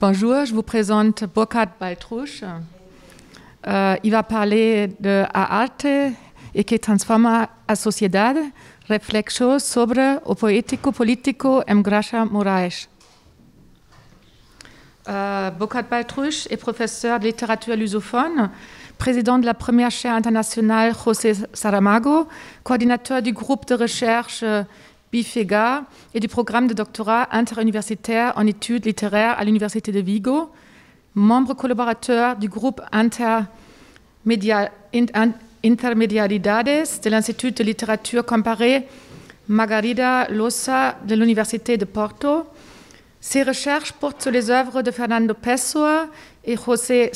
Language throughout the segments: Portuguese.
Bonjour, je vous présente Burkhard Baltrusch. Il va parler de arte e que transforma a sociedade, reflexões sobre o poético-político em Graça Moraes. Burkhard Baltrusch est professeur de littérature lusophone, président de la première chaire internationale José Saramago, coordinateur du groupe de recherche BIFEGA et du programme de doctorat interuniversitaire en études littéraires à l'Université de Vigo, membre collaborateur du groupe Intermediaridades de l'Institut de littérature comparée Margarida Losa de l'Université de Porto. Ses recherches portent sur les œuvres de Fernando Pessoa et José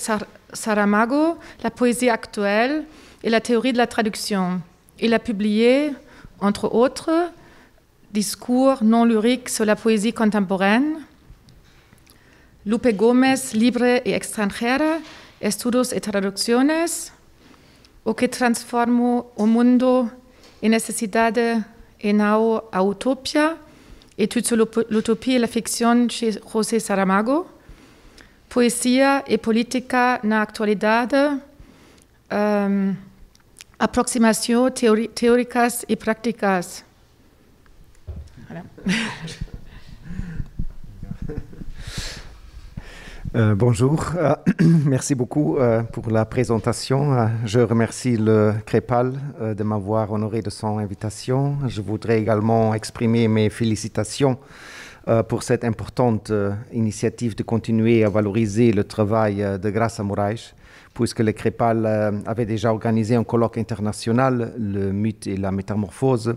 Saramago, la poésie actuelle et la théorie de la traduction. Il a publié, entre autres, Discours non lyriques sur la poésie contemporaine, Lupe Gómez, Libre y Extranjera, Estudos y Traducciones, O que transformó o mundo en necesidade e não a utopia, Études sur l'utopie et la fiction chez José Saramago, Poesia e política na actualidade, Aproximações teóricas e prácticas. Bonjour, merci beaucoup pour la présentation. Je remercie le CREPAL de m'avoir honoré de son invitation. Je voudrais également exprimer mes félicitations pour cette importante initiative de continuer à valoriser le travail de Graça Moraes, puisque le CREPAL avait déjà organisé un colloque international, le mythe et la métamorphose,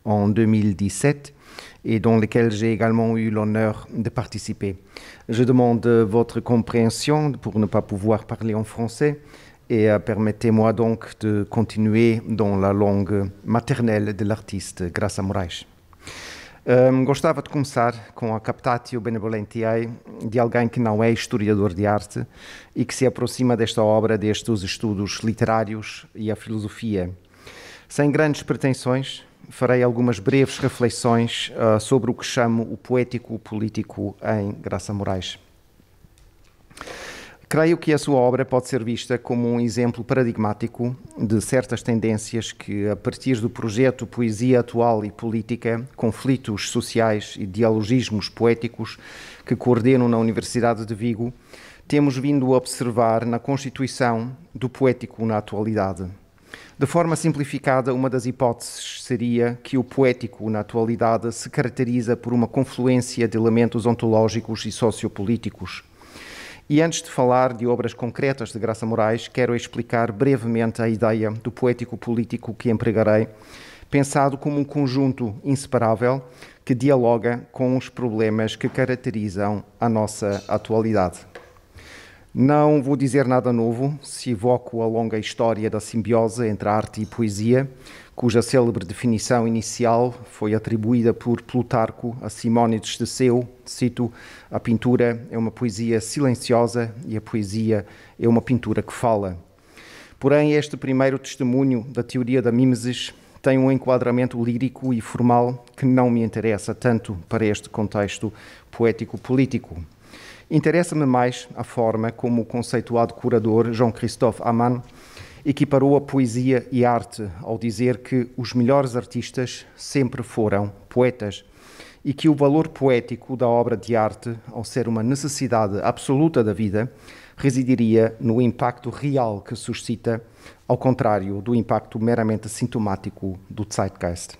en 2017. Et dans lequel j'ai également eu l'honneur de participer. Je demande votre compréhension pour ne pas pouvoir parler en français et permettez-moi donc de continuer dans la langue maternelle de l'artiste Graça Moraes. Gostava de começar com a captatio benevolentiae de alguém que não é historiador de arte e que se aproxima desta obra desde os estudos literários e a filosofia. Sem grandes pretensões, farei algumas breves reflexões sobre o que chamo o poético político em Graça Moraes. Creio que a sua obra pode ser vista como um exemplo paradigmático de certas tendências que, a partir do projeto Poesia Atual e Política, Conflitos Sociais e Dialogismos Poéticos que coordeno na Universidade de Vigo, temos vindo a observar na constituição do poético na atualidade. De forma simplificada, uma das hipóteses seria que o poético, na atualidade, se caracteriza por uma confluência de elementos ontológicos e sociopolíticos. E antes de falar de obras concretas de Graça Moraes, quero explicar brevemente a ideia do poético político que empregarei, pensado como um conjunto inseparável que dialoga com os problemas que caracterizam a nossa atualidade. Não vou dizer nada novo se evoco a longa história da simbiose entre arte e poesia, cuja célebre definição inicial foi atribuída por Plutarco a Simónides de Seu, cito, a pintura é uma poesia silenciosa e a poesia é uma pintura que fala. Porém, este primeiro testemunho da teoria da mimesis tem um enquadramento lírico e formal que não me interessa tanto para este contexto poético-político. Interessa-me mais a forma como o conceituado curador Jean-Christophe Amann equiparou a poesia e arte ao dizer que os melhores artistas sempre foram poetas e que o valor poético da obra de arte, ao ser uma necessidade absoluta da vida, residiria no impacto real que suscita, ao contrário do impacto meramente sintomático do zeitgeist.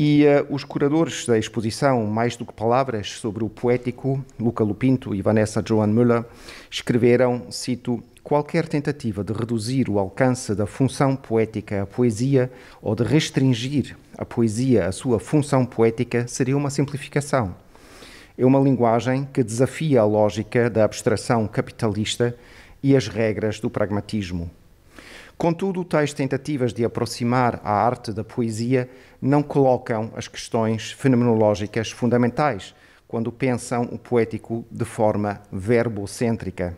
E os curadores da exposição, mais do que palavras, sobre o poético, Luca Lupinto e Vanessa Joan Müller, escreveram, cito, qualquer tentativa de reduzir o alcance da função poética à poesia ou de restringir a poesia à sua função poética seria uma simplificação. É uma linguagem que desafia a lógica da abstração capitalista e as regras do pragmatismo. Contudo, tais tentativas de aproximar a arte da poesia não colocam as questões fenomenológicas fundamentais quando pensam o poético de forma verbocêntrica.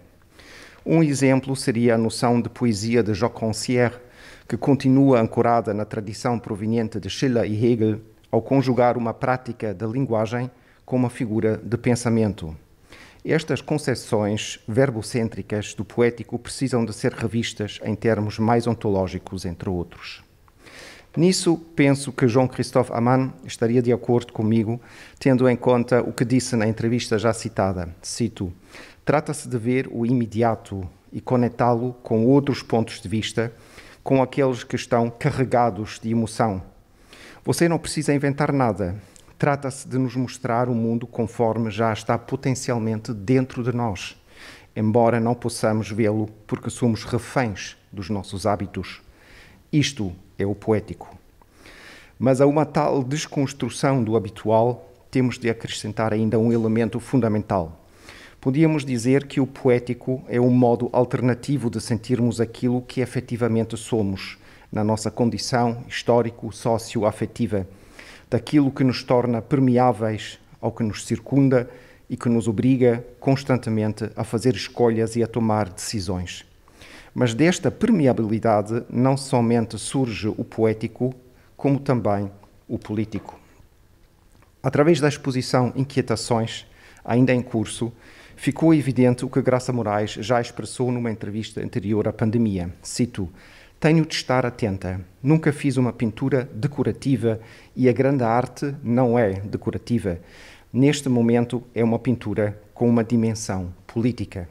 Um exemplo seria a noção de poesia de Jacques Rancière, que continua ancorada na tradição proveniente de Schiller e Hegel, ao conjugar uma prática da linguagem com uma figura de pensamento. Estas concepções verbocêntricas do poético precisam de ser revistas em termos mais ontológicos, entre outros. Nisso, penso que Jean-Christophe Amann estaria de acordo comigo, tendo em conta o que disse na entrevista já citada. Cito: "Trata-se de ver o imediato e conectá-lo com outros pontos de vista, com aqueles que estão carregados de emoção. Você não precisa inventar nada. Trata-se de nos mostrar o mundo conforme já está potencialmente dentro de nós, embora não possamos vê-lo porque somos reféns dos nossos hábitos. Isto é o poético. Mas a uma tal desconstrução do habitual, temos de acrescentar ainda um elemento fundamental. Podíamos dizer que o poético é um modo alternativo de sentirmos aquilo que efetivamente somos, na nossa condição histórico-socio-afetiva, daquilo que nos torna permeáveis ao que nos circunda e que nos obriga constantemente a fazer escolhas e a tomar decisões. Mas desta permeabilidade não somente surge o poético, como também o político. Através da exposição Inquietações, ainda em curso, ficou evidente o que Graça Moraes já expressou numa entrevista anterior à pandemia. Cito: "Tenho de estar atenta. Nunca fiz uma pintura decorativa e a grande arte não é decorativa. Neste momento é uma pintura com uma dimensão política."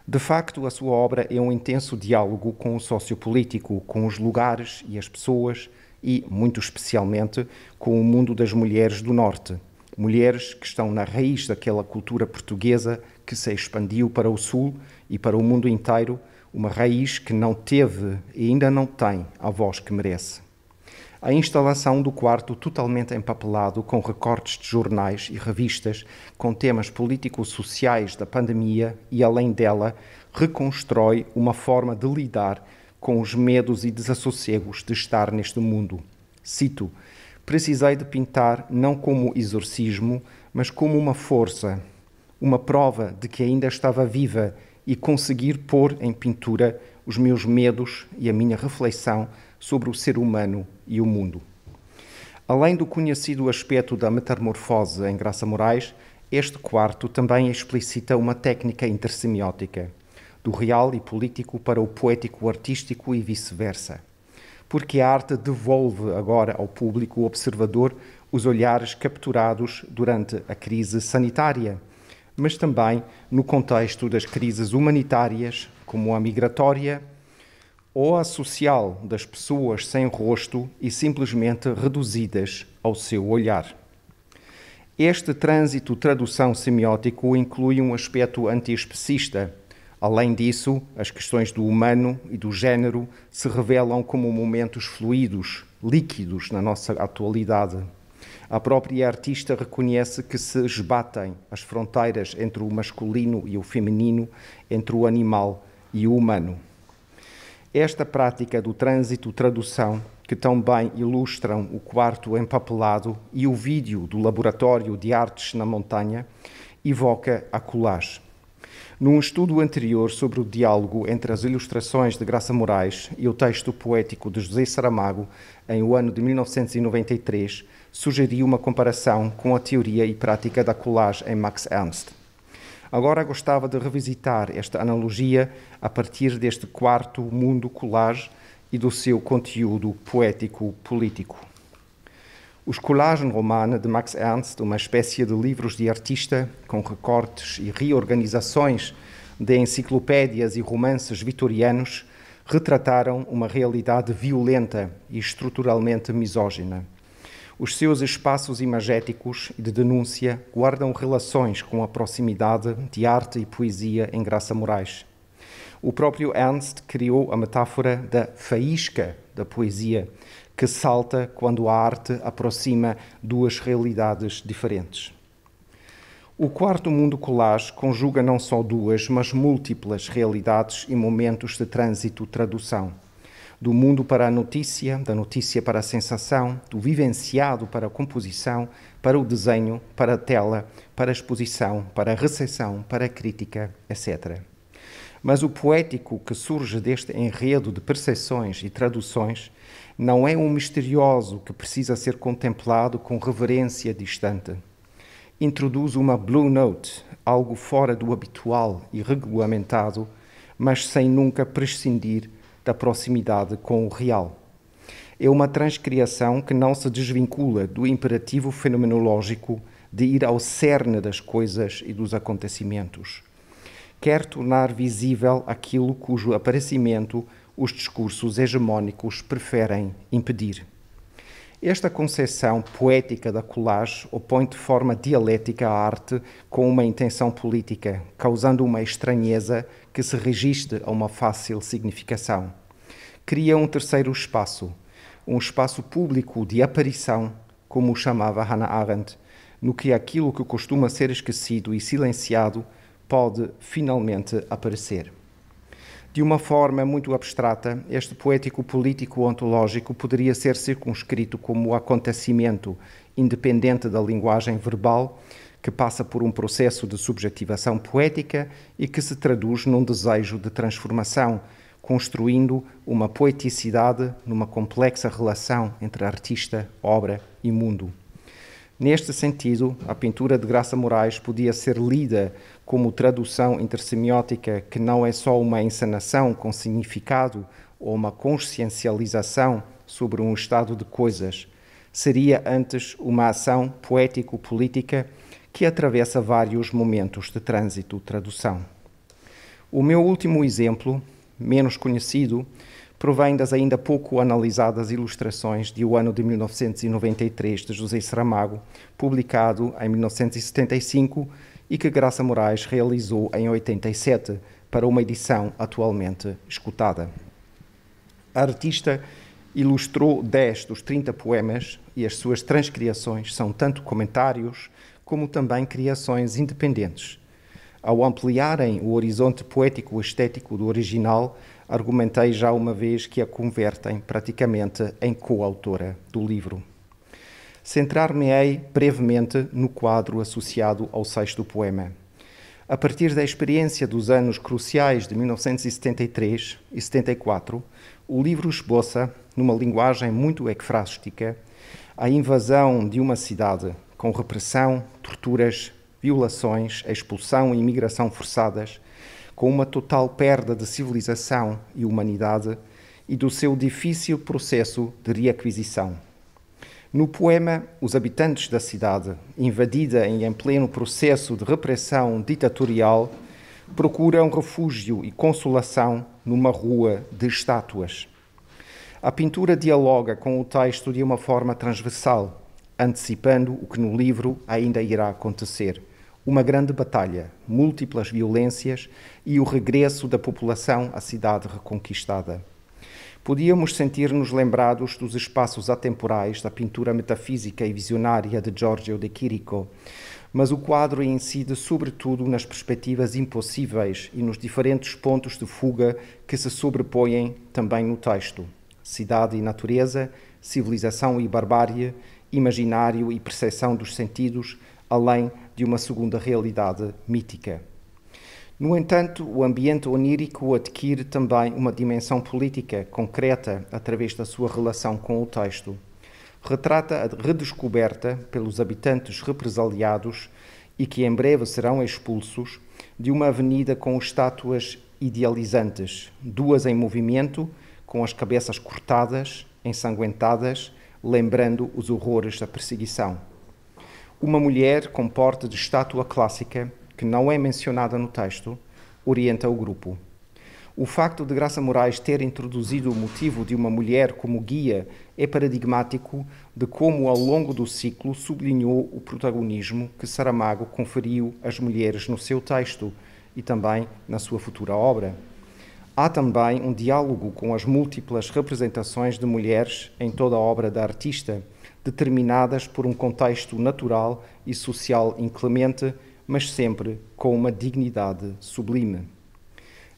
De facto, a sua obra é um intenso diálogo com o sociopolítico, com os lugares e as pessoas e, muito especialmente, com o mundo das mulheres do Norte. Mulheres que estão na raiz daquela cultura portuguesa que se expandiu para o Sul e para o mundo inteiro, uma raiz que não teve e ainda não tem a voz que merece. A instalação do quarto totalmente empapelado com recortes de jornais e revistas com temas político-sociais da pandemia e, além dela, reconstrói uma forma de lidar com os medos e desassossegos de estar neste mundo. Cito: "Precisei de pintar não como exorcismo, mas como uma força, uma prova de que ainda estava viva e conseguir pôr em pintura os meus medos e a minha reflexão sobre o ser humano e o mundo." Além do conhecido aspecto da metamorfose em Graça Moraes, este quarto também explicita uma técnica intersemiótica, do real e político para o poético artístico e vice-versa. Porque a arte devolve agora ao público observador os olhares capturados durante a crise sanitária, mas também no contexto das crises humanitárias, como a migratória, ou a social, das pessoas sem rosto e simplesmente reduzidas ao seu olhar. Este trânsito tradução semiótico inclui um aspecto antiespecista. Além disso, as questões do humano e do género se revelam como momentos fluidos, líquidos na nossa atualidade. A própria artista reconhece que se esbatem as fronteiras entre o masculino e o feminino, entre o animal e o humano. Esta prática do trânsito-tradução, que tão bem ilustram o quarto empapelado e o vídeo do Laboratório de Artes na Montanha, evoca a collage. Num estudo anterior sobre o diálogo entre as ilustrações de Graça Moraes e o texto poético de José Saramago, em o ano de 1993, sugeri uma comparação com a teoria e prática da collage em Max Ernst. Agora gostava de revisitar esta analogia a partir deste quarto mundo collage e do seu conteúdo poético-político. Os Collagenromane de Max Ernst, uma espécie de livros de artista com recortes e reorganizações de enciclopédias e romances vitorianos, retrataram uma realidade violenta e estruturalmente misógina. Os seus espaços imagéticos e de denúncia guardam relações com a proximidade de arte e poesia em Graça Moraes. O próprio Ernst criou a metáfora da faísca da poesia, que salta quando a arte aproxima duas realidades diferentes. O quarto mundo collage conjuga não só duas, mas múltiplas realidades e momentos de trânsito-tradução. Do mundo para a notícia, da notícia para a sensação, do vivenciado para a composição, para o desenho, para a tela, para a exposição, para a recepção, para a crítica, etc. Mas o poético que surge deste enredo de percepções e traduções não é um misterioso que precisa ser contemplado com reverência distante. introduz uma Blue Note, algo fora do habitual e regulamentado, mas sem nunca prescindir da proximidade com o real. É uma transcriação que não se desvincula do imperativo fenomenológico de ir ao cerne das coisas e dos acontecimentos. Quer tornar visível aquilo cujo aparecimento os discursos hegemónicos preferem impedir. Esta concepção poética da collage opõe de forma dialética a arte com uma intenção política, causando uma estranheza que se resiste a uma fácil significação. Cria um terceiro espaço, um espaço público de aparição, como o chamava Hannah Arendt, no que aquilo que costuma ser esquecido e silenciado pode finalmente aparecer. De uma forma muito abstrata, este poético político ontológico poderia ser circunscrito como acontecimento independente da linguagem verbal, que passa por um processo de subjetivação poética e que se traduz num desejo de transformação, construindo uma poeticidade numa complexa relação entre artista, obra e mundo. Neste sentido, a pintura de Graça Moraes podia ser lida como tradução intersemiótica que não é só uma encenação com significado ou uma consciencialização sobre um estado de coisas. Seria antes uma ação poético-política que atravessa vários momentos de trânsito-tradução. O meu último exemplo, menos conhecido, provém das ainda pouco analisadas ilustrações de O Ano de 1993 de José Saramago, publicado em 1975 e que Graça Moraes realizou em 87 para uma edição atualmente escutada. A artista ilustrou 10 dos 30 poemas e as suas transcriações são tanto comentários como também criações independentes. Ao ampliarem o horizonte poético-estético do original, argumentei já uma vez que a convertem praticamente em coautora do livro. Centrar-me-ei brevemente no quadro associado ao sexto poema. A partir da experiência dos anos cruciais de 1973 e 74, o livro esboça, numa linguagem muito ecfrástica, a invasão de uma cidade com repressão, torturas, violações, expulsão e imigração forçadas, com uma total perda de civilização e humanidade e do seu difícil processo de reaquisição. No poema, os habitantes da cidade, invadida em pleno processo de repressão ditatorial, procuram refúgio e consolação numa rua de estátuas. A pintura dialoga com o texto de uma forma transversal, antecipando o que no livro ainda irá acontecer. Uma grande batalha, múltiplas violências e o regresso da população à cidade reconquistada. Podíamos sentir-nos lembrados dos espaços atemporais da pintura metafísica e visionária de Giorgio de Chirico, mas o quadro incide sobretudo nas perspectivas impossíveis e nos diferentes pontos de fuga que se sobrepõem também no texto. Cidade e natureza, civilização e barbárie, imaginário e percepção dos sentidos, além de uma segunda realidade mítica. No entanto, o ambiente onírico adquire também uma dimensão política concreta através da sua relação com o texto. Retrata a redescoberta pelos habitantes represaliados e que em breve serão expulsos de uma avenida com estátuas idealizantes, duas em movimento, com as cabeças cortadas, ensanguentadas, lembrando os horrores da perseguição. Uma mulher com porte de estátua clássica, que não é mencionada no texto, orienta o grupo. O facto de Graça Moraes ter introduzido o motivo de uma mulher como guia é paradigmático de como, ao longo do ciclo, sublinhou o protagonismo que Saramago conferiu às mulheres no seu texto e também na sua futura obra. Há também um diálogo com as múltiplas representações de mulheres em toda a obra da artista, determinadas por um contexto natural e social inclemente, mas sempre com uma dignidade sublime.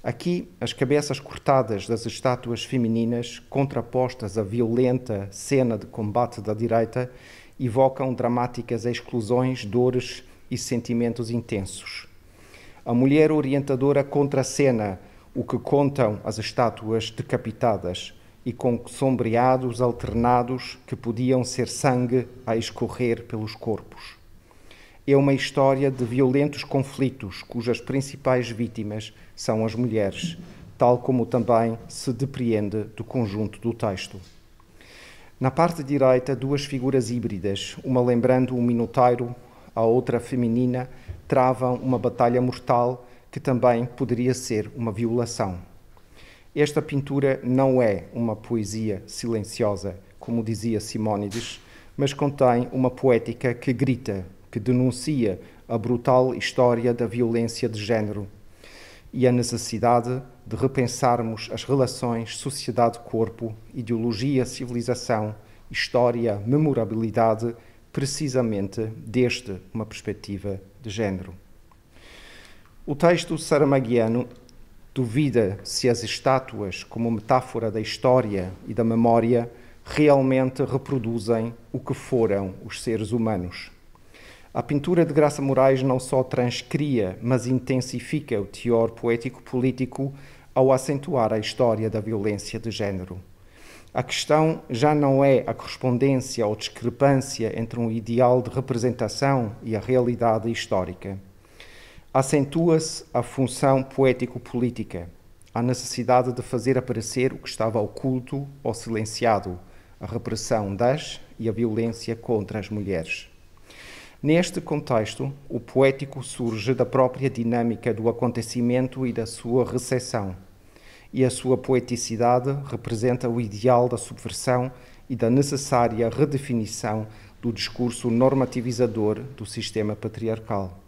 Aqui, as cabeças cortadas das estátuas femininas, contrapostas à violenta cena de combate da direita, evocam dramáticas exclusões, dores e sentimentos intensos. A mulher orientadora contracena o que contam as estátuas decapitadas e com sombreados alternados que podiam ser sangue a escorrer pelos corpos. É uma história de violentos conflitos cujas principais vítimas são as mulheres, tal como também se depreende do conjunto do texto. Na parte direita, duas figuras híbridas, uma lembrando um minotauro, a outra feminina, travam uma batalha mortal que também poderia ser uma violação. Esta pintura não é uma poesia silenciosa, como dizia Simónides, mas contém uma poética que grita, que denuncia a brutal história da violência de género e a necessidade de repensarmos as relações sociedade-corpo, ideologia-civilização, história, memorabilidade, precisamente desde uma perspectiva de género. O texto saramaguiano duvida se as estátuas, como metáfora da história e da memória, realmente reproduzem o que foram os seres humanos. A pintura de Graça Moraes não só transcria, mas intensifica o teor poético-político ao acentuar a história da violência de género. A questão já não é a correspondência ou discrepância entre um ideal de representação e a realidade histórica. Acentua-se a função poético-política, a necessidade de fazer aparecer o que estava oculto ou silenciado, a repressão das e a violência contra as mulheres. Neste contexto, o poético surge da própria dinâmica do acontecimento e da sua recepção, e a sua poeticidade representa o ideal da subversão e da necessária redefinição do discurso normativizador do sistema patriarcal.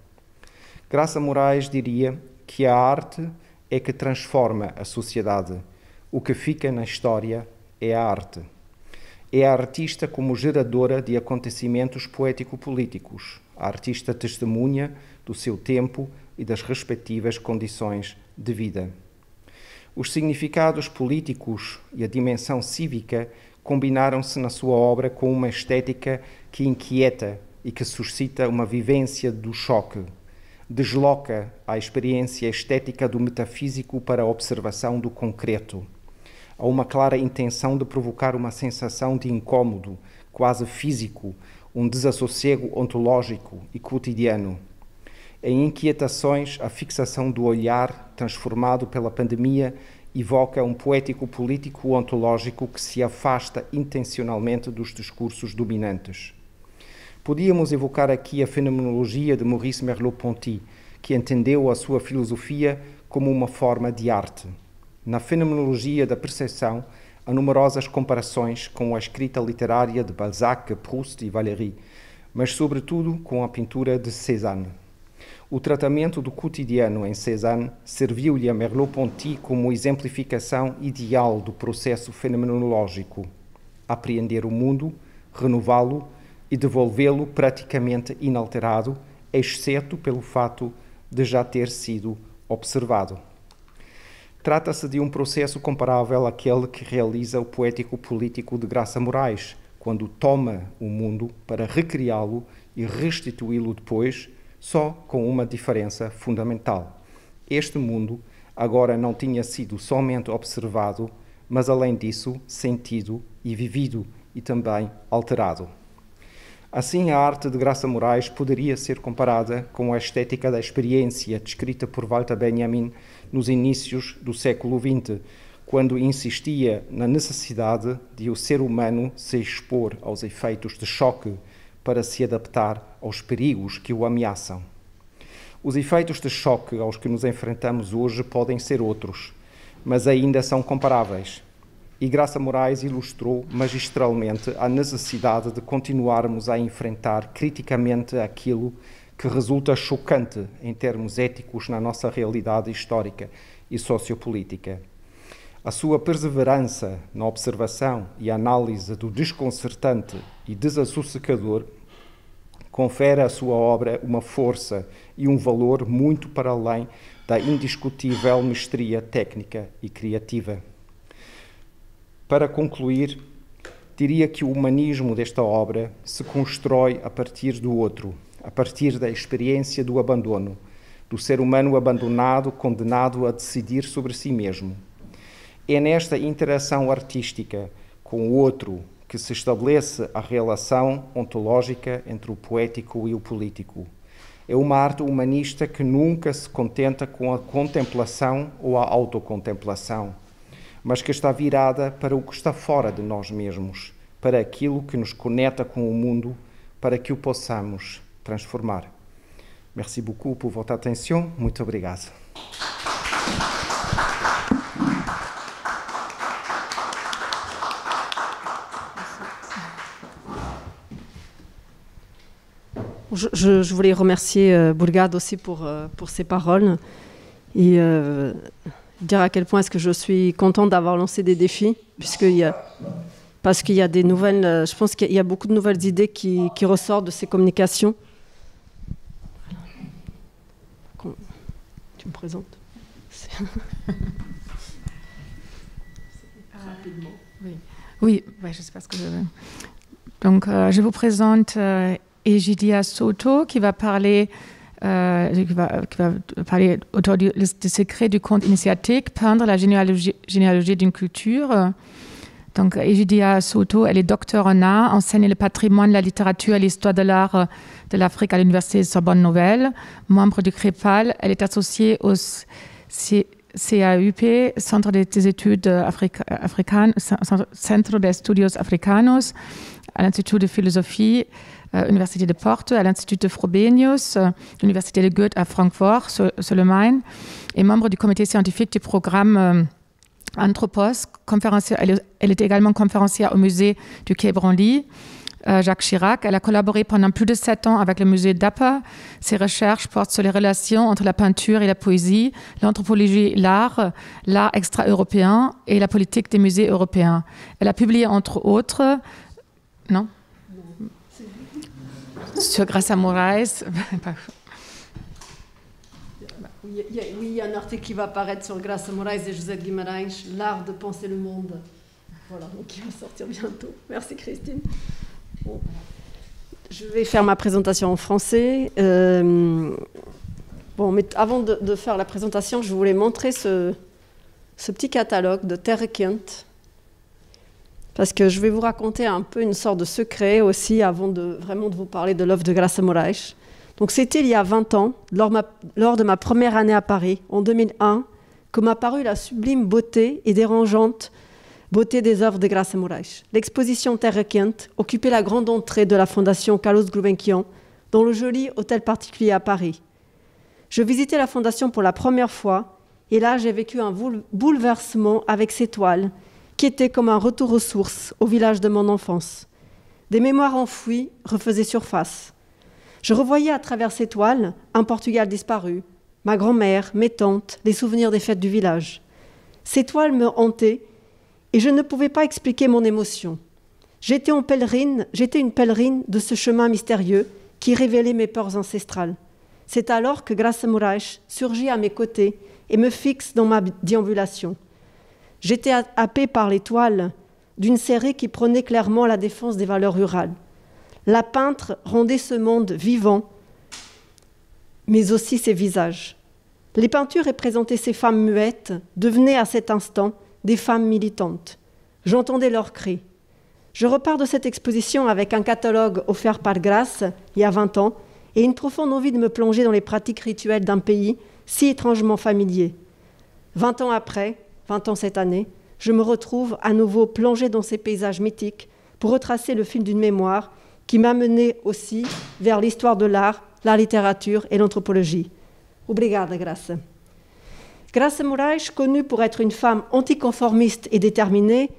Graça Moraes diria que a arte é que transforma a sociedade. O que fica na história é a arte. É a artista como geradora de acontecimentos poético-políticos. A artista testemunha do seu tempo e das respectivas condições de vida. Os significados políticos e a dimensão cívica combinaram-se na sua obra com uma estética que inquieta e que suscita uma vivência do choque. Desloca a experiência estética do metafísico para a observação do concreto. Há uma clara intenção de provocar uma sensação de incômodo, quase físico, um desassossego ontológico e cotidiano. Em Inquietações, a fixação do olhar, transformado pela pandemia, evoca um poético político ontológico que se afasta intencionalmente dos discursos dominantes. Podíamos evocar aqui a fenomenologia de Maurice Merleau-Ponty, que entendeu a sua filosofia como uma forma de arte. Na fenomenologia da percepção, há numerosas comparações com a escrita literária de Balzac, Proust e Valéry, mas sobretudo com a pintura de Cézanne. O tratamento do cotidiano em Cézanne serviu-lhe a Merleau-Ponty como exemplificação ideal do processo fenomenológico. Apreender o mundo, renová-lo e devolvê-lo praticamente inalterado, exceto pelo fato de já ter sido observado. Trata-se de um processo comparável àquele que realiza o poético político de Graça Moraes, quando toma o mundo para recriá-lo e restituí-lo depois, só com uma diferença fundamental. Este mundo agora não tinha sido somente observado, mas além disso, sentido e vivido e também alterado. Assim, a arte de Graça Moraes poderia ser comparada com a estética da experiência descrita por Walter Benjamin nos inícios do século XX, quando insistia na necessidade de o ser humano se expor aos efeitos de choque para se adaptar aos perigos que o ameaçam. Os efeitos de choque aos que nos enfrentamos hoje podem ser outros, mas ainda são comparáveis. E Graça Moraes ilustrou magistralmente a necessidade de continuarmos a enfrentar criticamente aquilo que resulta chocante em termos éticos na nossa realidade histórica e sociopolítica. A sua perseverança na observação e análise do desconcertante e desassossegador confere à sua obra uma força e um valor muito para além da indiscutível mestria técnica e criativa. Para concluir, diria que o humanismo desta obra se constrói a partir do outro, a partir da experiência do abandono, do ser humano abandonado, condenado a decidir sobre si mesmo. É nesta interação artística com o outro que se estabelece a relação ontológica entre o poético e o político. É uma arte humanista que nunca se contenta com a contemplação ou a autocontemplação, mas que está virada para o que está fora de nós mesmos, para aquilo que nos conecta com o mundo, para que o possamos transformar. Merci beaucoup pour votre attention. Muito obrigado. Je voulais remercier Bourgade aussi pour ses paroles et dire à quel point est-ce que je suis contente d'avoir lancé des défis, parce qu'il y a des nouvelles, je pense qu'il y a beaucoup de nouvelles idées qui ressortent de ces communications. Tu me présentes? Rapidement. Oui, je sais pas ce que je veux. Donc, je vous présente Egidia Soto qui va parler autour du secret du conte initiatique, peindre la généalogie d'une culture. Donc, Egidia Soto, elle est docteur en art, enseigne le patrimoine, la littérature et l'histoire de l'art de l'Afrique à l'Université de Sorbonne Nouvelle. Membre du CREPAL, elle est associée au CAUP, Centre des études africaines, Centro de Estudios Africanos, à l'Institut de philosophie, Université de Porto, à l'Institut de Frobenius, l'Université de Goethe à Francfort, sur le Main, et membre du comité scientifique du programme Anthropos. Elle est également conférencière au musée du Quai Branly, Jacques Chirac. Elle a collaboré pendant plus de 7 ans avec le musée d'Apa. Ses recherches portent sur les relations entre la peinture et la poésie, l'anthropologie, l'art extra-européen et la politique des musées européens. Elle a publié entre autres... Non, sur Graça Moraes. Oui, il y a un article qui va apparaître sur Graça Moraes et José de Guimarães, L'art de penser le monde. Voilà, donc il va sortir bientôt. Merci Christine. Bon. Je vais faire ma présentation en français. Mais avant de faire la présentation, je voulais montrer ce petit catalogue de Terre Quente. Parce que je vais vous raconter un peu une sorte de secret aussi avant de vous parler de l'œuvre de Graça Moraes. Donc c'était il y a 20 ans, lors de ma première année à Paris, en 2001, que m'a paru la sublime beauté et dérangeante beauté des œuvres de Graça Moraes. L'exposition Terre Quente occupait la grande entrée de la fondation Carlos Gulbenkian, dans le joli hôtel particulier à Paris. Je visitais la fondation pour la première fois, et là j'ai vécu un bouleversement avec ces toiles, qui était comme un retour aux sources, au village de mon enfance. Des mémoires enfouies refaisaient surface. Je revoyais à travers ces toiles un Portugal disparu, ma grand-mère, mes tantes, les souvenirs des fêtes du village. Ces toiles me hantaient et je ne pouvais pas expliquer mon émotion. J'étais une pèlerine de ce chemin mystérieux qui révélait mes peurs ancestrales. C'est alors que Graça Moraes surgit à mes côtés et me fixe dans ma déambulation. J'étais happée par les toiles d'une série qui prônait clairement la défense des valeurs rurales. La peintre rendait ce monde vivant, mais aussi ses visages. Les peintures représentaient ces femmes muettes, devenaient à cet instant des femmes militantes. J'entendais leurs cris. Je repars de cette exposition avec un catalogue offert par Grace, il y a 20 ans, et une profonde envie de me plonger dans les pratiques rituelles d'un pays si étrangement familier. 20 ans après, 20 ans cette année, je me retrouve à nouveau plongée dans ces paysages mythiques pour retracer le fil d'une mémoire qui m'a menée aussi vers l'histoire de l'art, la littérature et l'anthropologie. Obrigada, Graça. Graça Moraes, connue pour être une femme anticonformiste et déterminée,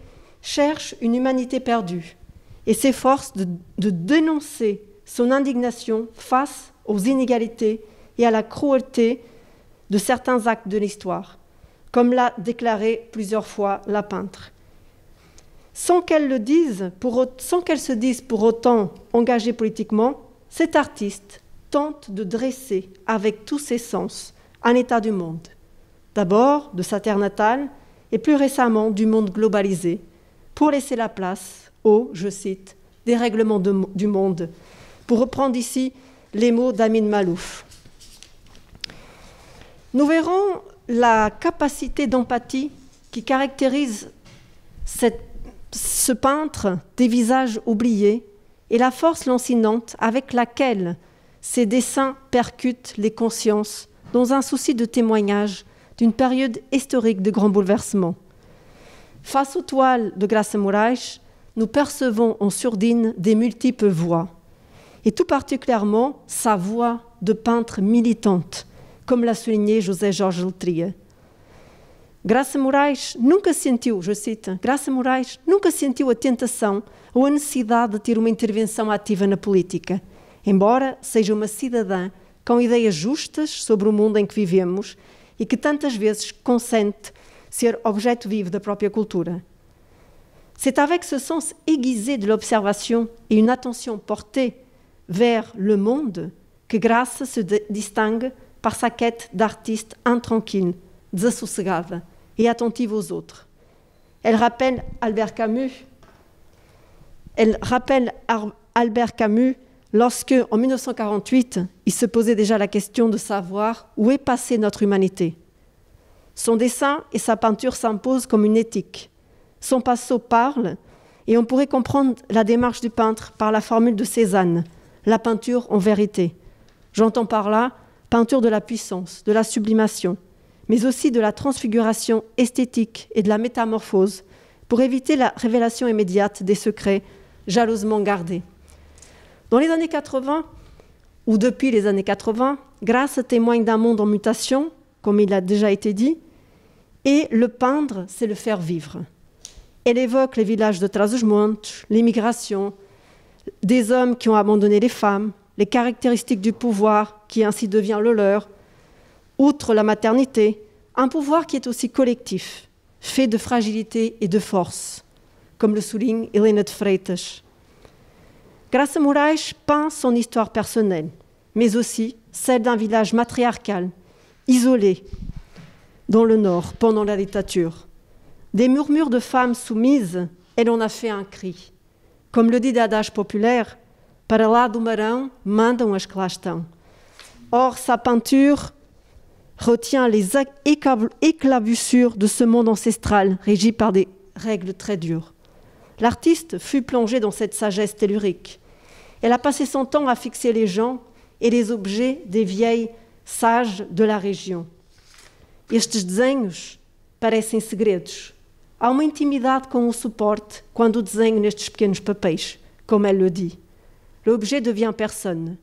cherche une humanité perdue et s'efforce de dénoncer son indignation face aux inégalités et à la cruauté de certains actes de l'histoire, comme l'a déclaré plusieurs fois la peintre. Sans qu'elle se dise pour autant engagée politiquement, cette artiste tente de dresser avec tous ses sens un état du monde. D'abord de sa terre natale et plus récemment du monde globalisé, pour laisser la place au, je cite, dérèglement du monde, pour reprendre ici les mots d'Amin Malouf. Nous verrons la capacité d'empathie qui caractérise ce peintre des visages oubliés et la force lancinante avec laquelle Ses dessins percutent les consciences dans un souci de témoignage d'une période historique de grands bouleversements. Face aux toiles de Graça Moraes, nous percevons en sourdine des multiples voix, et tout particulièrement sa voix de peintre militante, comme l'a souligné José Jorge Letria. Graça Moraes nunca sentiu, je cite, Graça Moraes nunca sentiu a tentação ou a necessidade de ter uma intervenção ativa na política, embora seja uma cidadã com ideias justas sobre o mundo em que vivemos e que tantas vezes consente ser objeto vivo da própria cultura. C'est avec ce sens aiguisé de l'observation et une attention portée vers le monde que Graça se distingue par sa quête d'artiste intranquille, desassossegada et attentive aux autres. Elle rappelle Albert Camus lorsque, en 1948, il se posait déjà la question de savoir où est passée notre humanité. Son dessin et sa peinture s'imposent comme une éthique. Son pinceau parle, et on pourrait comprendre la démarche du peintre par la formule de Cézanne, la peinture en vérité. J'entends par là peinture de la puissance, de la sublimation, mais aussi de la transfiguration esthétique et de la métamorphose, pour éviter la révélation immédiate des secrets jalousement gardés. Dans les années 80, ou depuis les années 80, Graça témoigne d'un monde en mutation, comme il a déjà été dit, et le peindre, c'est le faire vivre. Elle évoque les villages de Trás-os-Montes, l'immigration, des hommes qui ont abandonné les femmes, les caractéristiques du pouvoir qui ainsi devient le leur, outre la maternité, un pouvoir qui est aussi collectif, fait de fragilité et de force, comme le souligne Helena de Freitas. Graça Moraes peint son histoire personnelle, mais aussi celle d'un village matriarcal, isolé, dans le Nord, pendant la dictature. Des murmures de femmes soumises, elle en a fait un cri. Comme le dit l'adage populaire, « Para lá do Marão, mandam as que lá estão ». Or, sa peinture retient les éclaboussures de ce monde ancestral, régi par des règles très dures. L'artiste fut plongé dans cette sagesse tellurique. Elle a passé son temps à fixer les gens et les objets des vieilles sages de la région. Estes desenhos parecem segredos. Há uma intimidade com o suporte quando desenho nestes pequenos papéis, comme elle le dit. L'objet devient personne.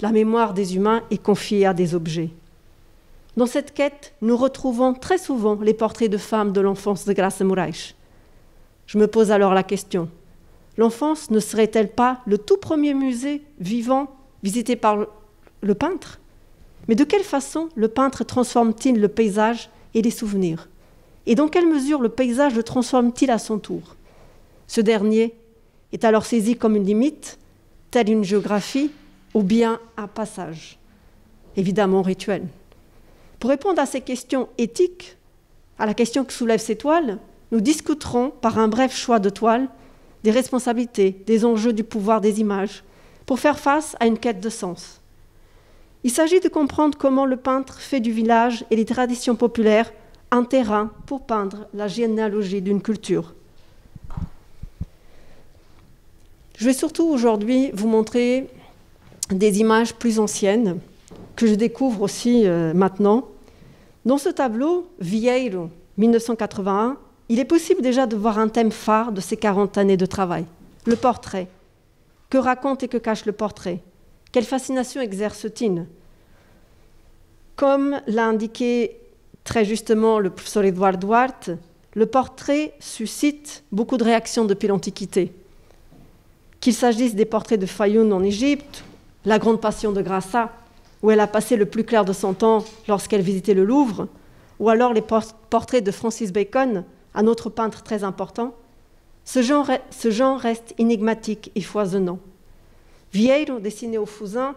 La mémoire des humains est confiée à des objets. Dans cette quête, nous retrouvons très souvent les portraits de femmes de l'enfance de Graça Moraes. Je me pose alors la question, l'enfance ne serait-elle pas le tout premier musée vivant visité par le peintre ? Mais de quelle façon le peintre transforme-t-il le paysage et les souvenirs ? Et dans quelle mesure le paysage le transforme-t-il à son tour ? Ce dernier est alors saisi comme une limite, telle une géographie, ou bien un passage, évidemment rituel. Pour répondre à ces questions éthiques, à la question que soulèvent ces toiles, nous discuterons par un bref choix de toiles des responsabilités, des enjeux du pouvoir des images, pour faire face à une quête de sens. Il s'agit de comprendre comment le peintre fait du village et des traditions populaires un terrain pour peindre la généalogie d'une culture. Je vais surtout aujourd'hui vous montrer des images plus anciennes que je découvre aussi maintenant. Dans ce tableau, Vieiro, 1981, il est possible déjà de voir un thème phare de ces 40 années de travail, le portrait. Que raconte et que cache le portrait ? Quelle fascination exerce-t-il ? Comme l'a indiqué très justement le professeur Eduardo Duarte, le portrait suscite beaucoup de réactions depuis l'Antiquité. Qu'il s'agisse des portraits de Fayoum en Égypte, la grande passion de Graça, où elle a passé le plus clair de son temps lorsqu'elle visitait le Louvre, ou alors les portraits de Francis Bacon, un autre peintre très important, ce genre reste énigmatique et foisonnant. Vieiro, dessiné au fusain,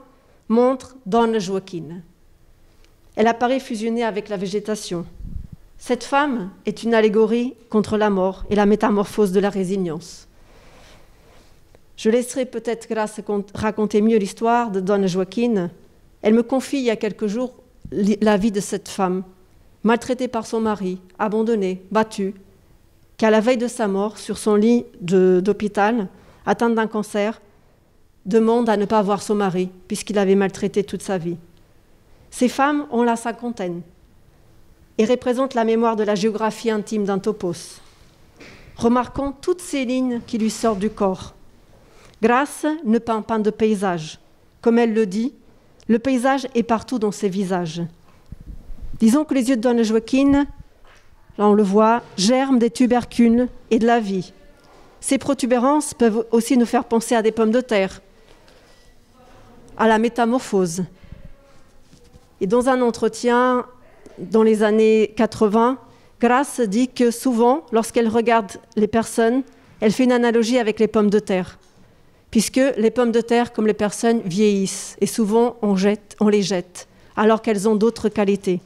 montre Dona Joaquina. Elle apparaît fusionnée avec la végétation. Cette femme est une allégorie contre la mort et la métamorphose de la résilience. Je laisserai peut-être Graça raconter mieux l'histoire de Dona Joaquina. Elle me confie il y a quelques jours la vie de cette femme, maltraitée par son mari, abandonnée, battue, qu'à la veille de sa mort, sur son lit d'hôpital, atteinte d'un cancer, demande à ne pas voir son mari, puisqu'il l'avait maltraité toute sa vie. Ces femmes ont la cinquantaine et représentent la mémoire de la géographie intime d'un topos. Remarquons toutes ces lignes qui lui sortent du corps. Grace ne peint pas de paysage. Comme elle le dit, le paysage est partout dans ses visages. Disons que les yeux de Dona Joaquina, là on le voit, germent des tubercules et de la vie. Ces protubérances peuvent aussi nous faire penser à des pommes de terre, à la métamorphose. Et dans un entretien, dans les années 80, Grace dit que souvent, lorsqu'elle regarde les personnes, elle fait une analogie avec les pommes de terre, puisque les pommes de terre, comme les personnes, vieillissent, et souvent on les jette, alors qu'elles ont d'autres qualités.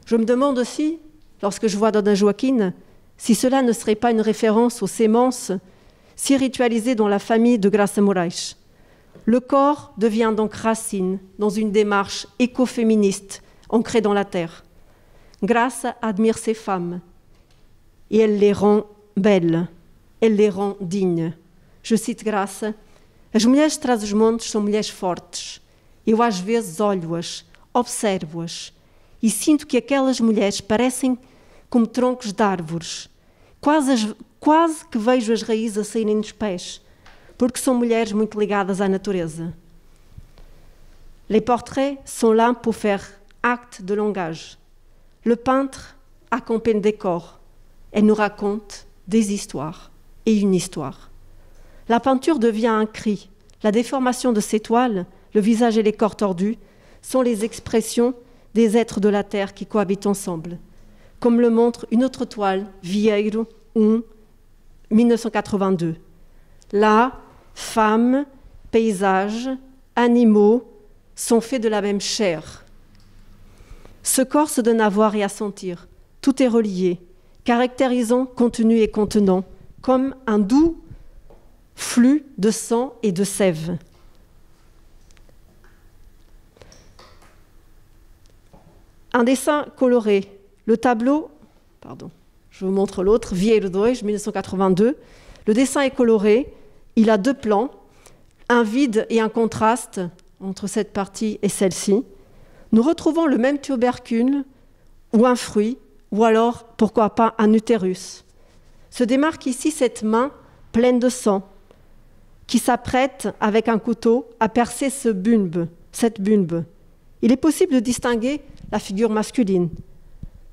Je me demande aussi, lorsque je vois Dona Joaquina, si cela ne serait pas une référence aux sémences si ritualisées dans la famille de Graça Moraes. Le corps devient donc racine dans une démarche écoféministe ancrée dans la terre. Graça admire ces femmes et elle les rend belles, elle les rend dignes. Je cite Graça: As mulheres de Trás-os-Montes são mulheres fortes. Eu às vezes olho-as, observo-as e sinto que aquelas mulheres parecem como troncos de árvores. Quase que vejo as raízes a saírem dos pés, porque são mulheres muito ligadas à natureza. Les portraits sont là pour faire acte de langage. Le peintre accompagne des corps. Elle nous raconte des histoires et une histoire. La peinture devient un cri. La déformation de ces toiles, le visage et les corps tordus, sont les expressions des êtres de la terre qui cohabitent ensemble. Comme le montre une autre toile, Vieiro 1, 1982. Là, femmes, paysages, animaux sont faits de la même chair. Ce corps se donne à voir et à sentir. Tout est relié, caractérisant contenu et contenant, comme un doux flux de sang et de sève. Un dessin coloré. Le tableau, je vous montre l'autre, Vieiro 2, 1982. Le dessin est coloré, il a deux plans, un vide et un contraste entre cette partie et celle-ci. Nous retrouvons le même tubercule ou un fruit, ou alors, pourquoi pas, un utérus. Se démarque ici cette main pleine de sang qui s'apprête avec un couteau à percer cette bulbe. Il est possible de distinguer la figure masculine.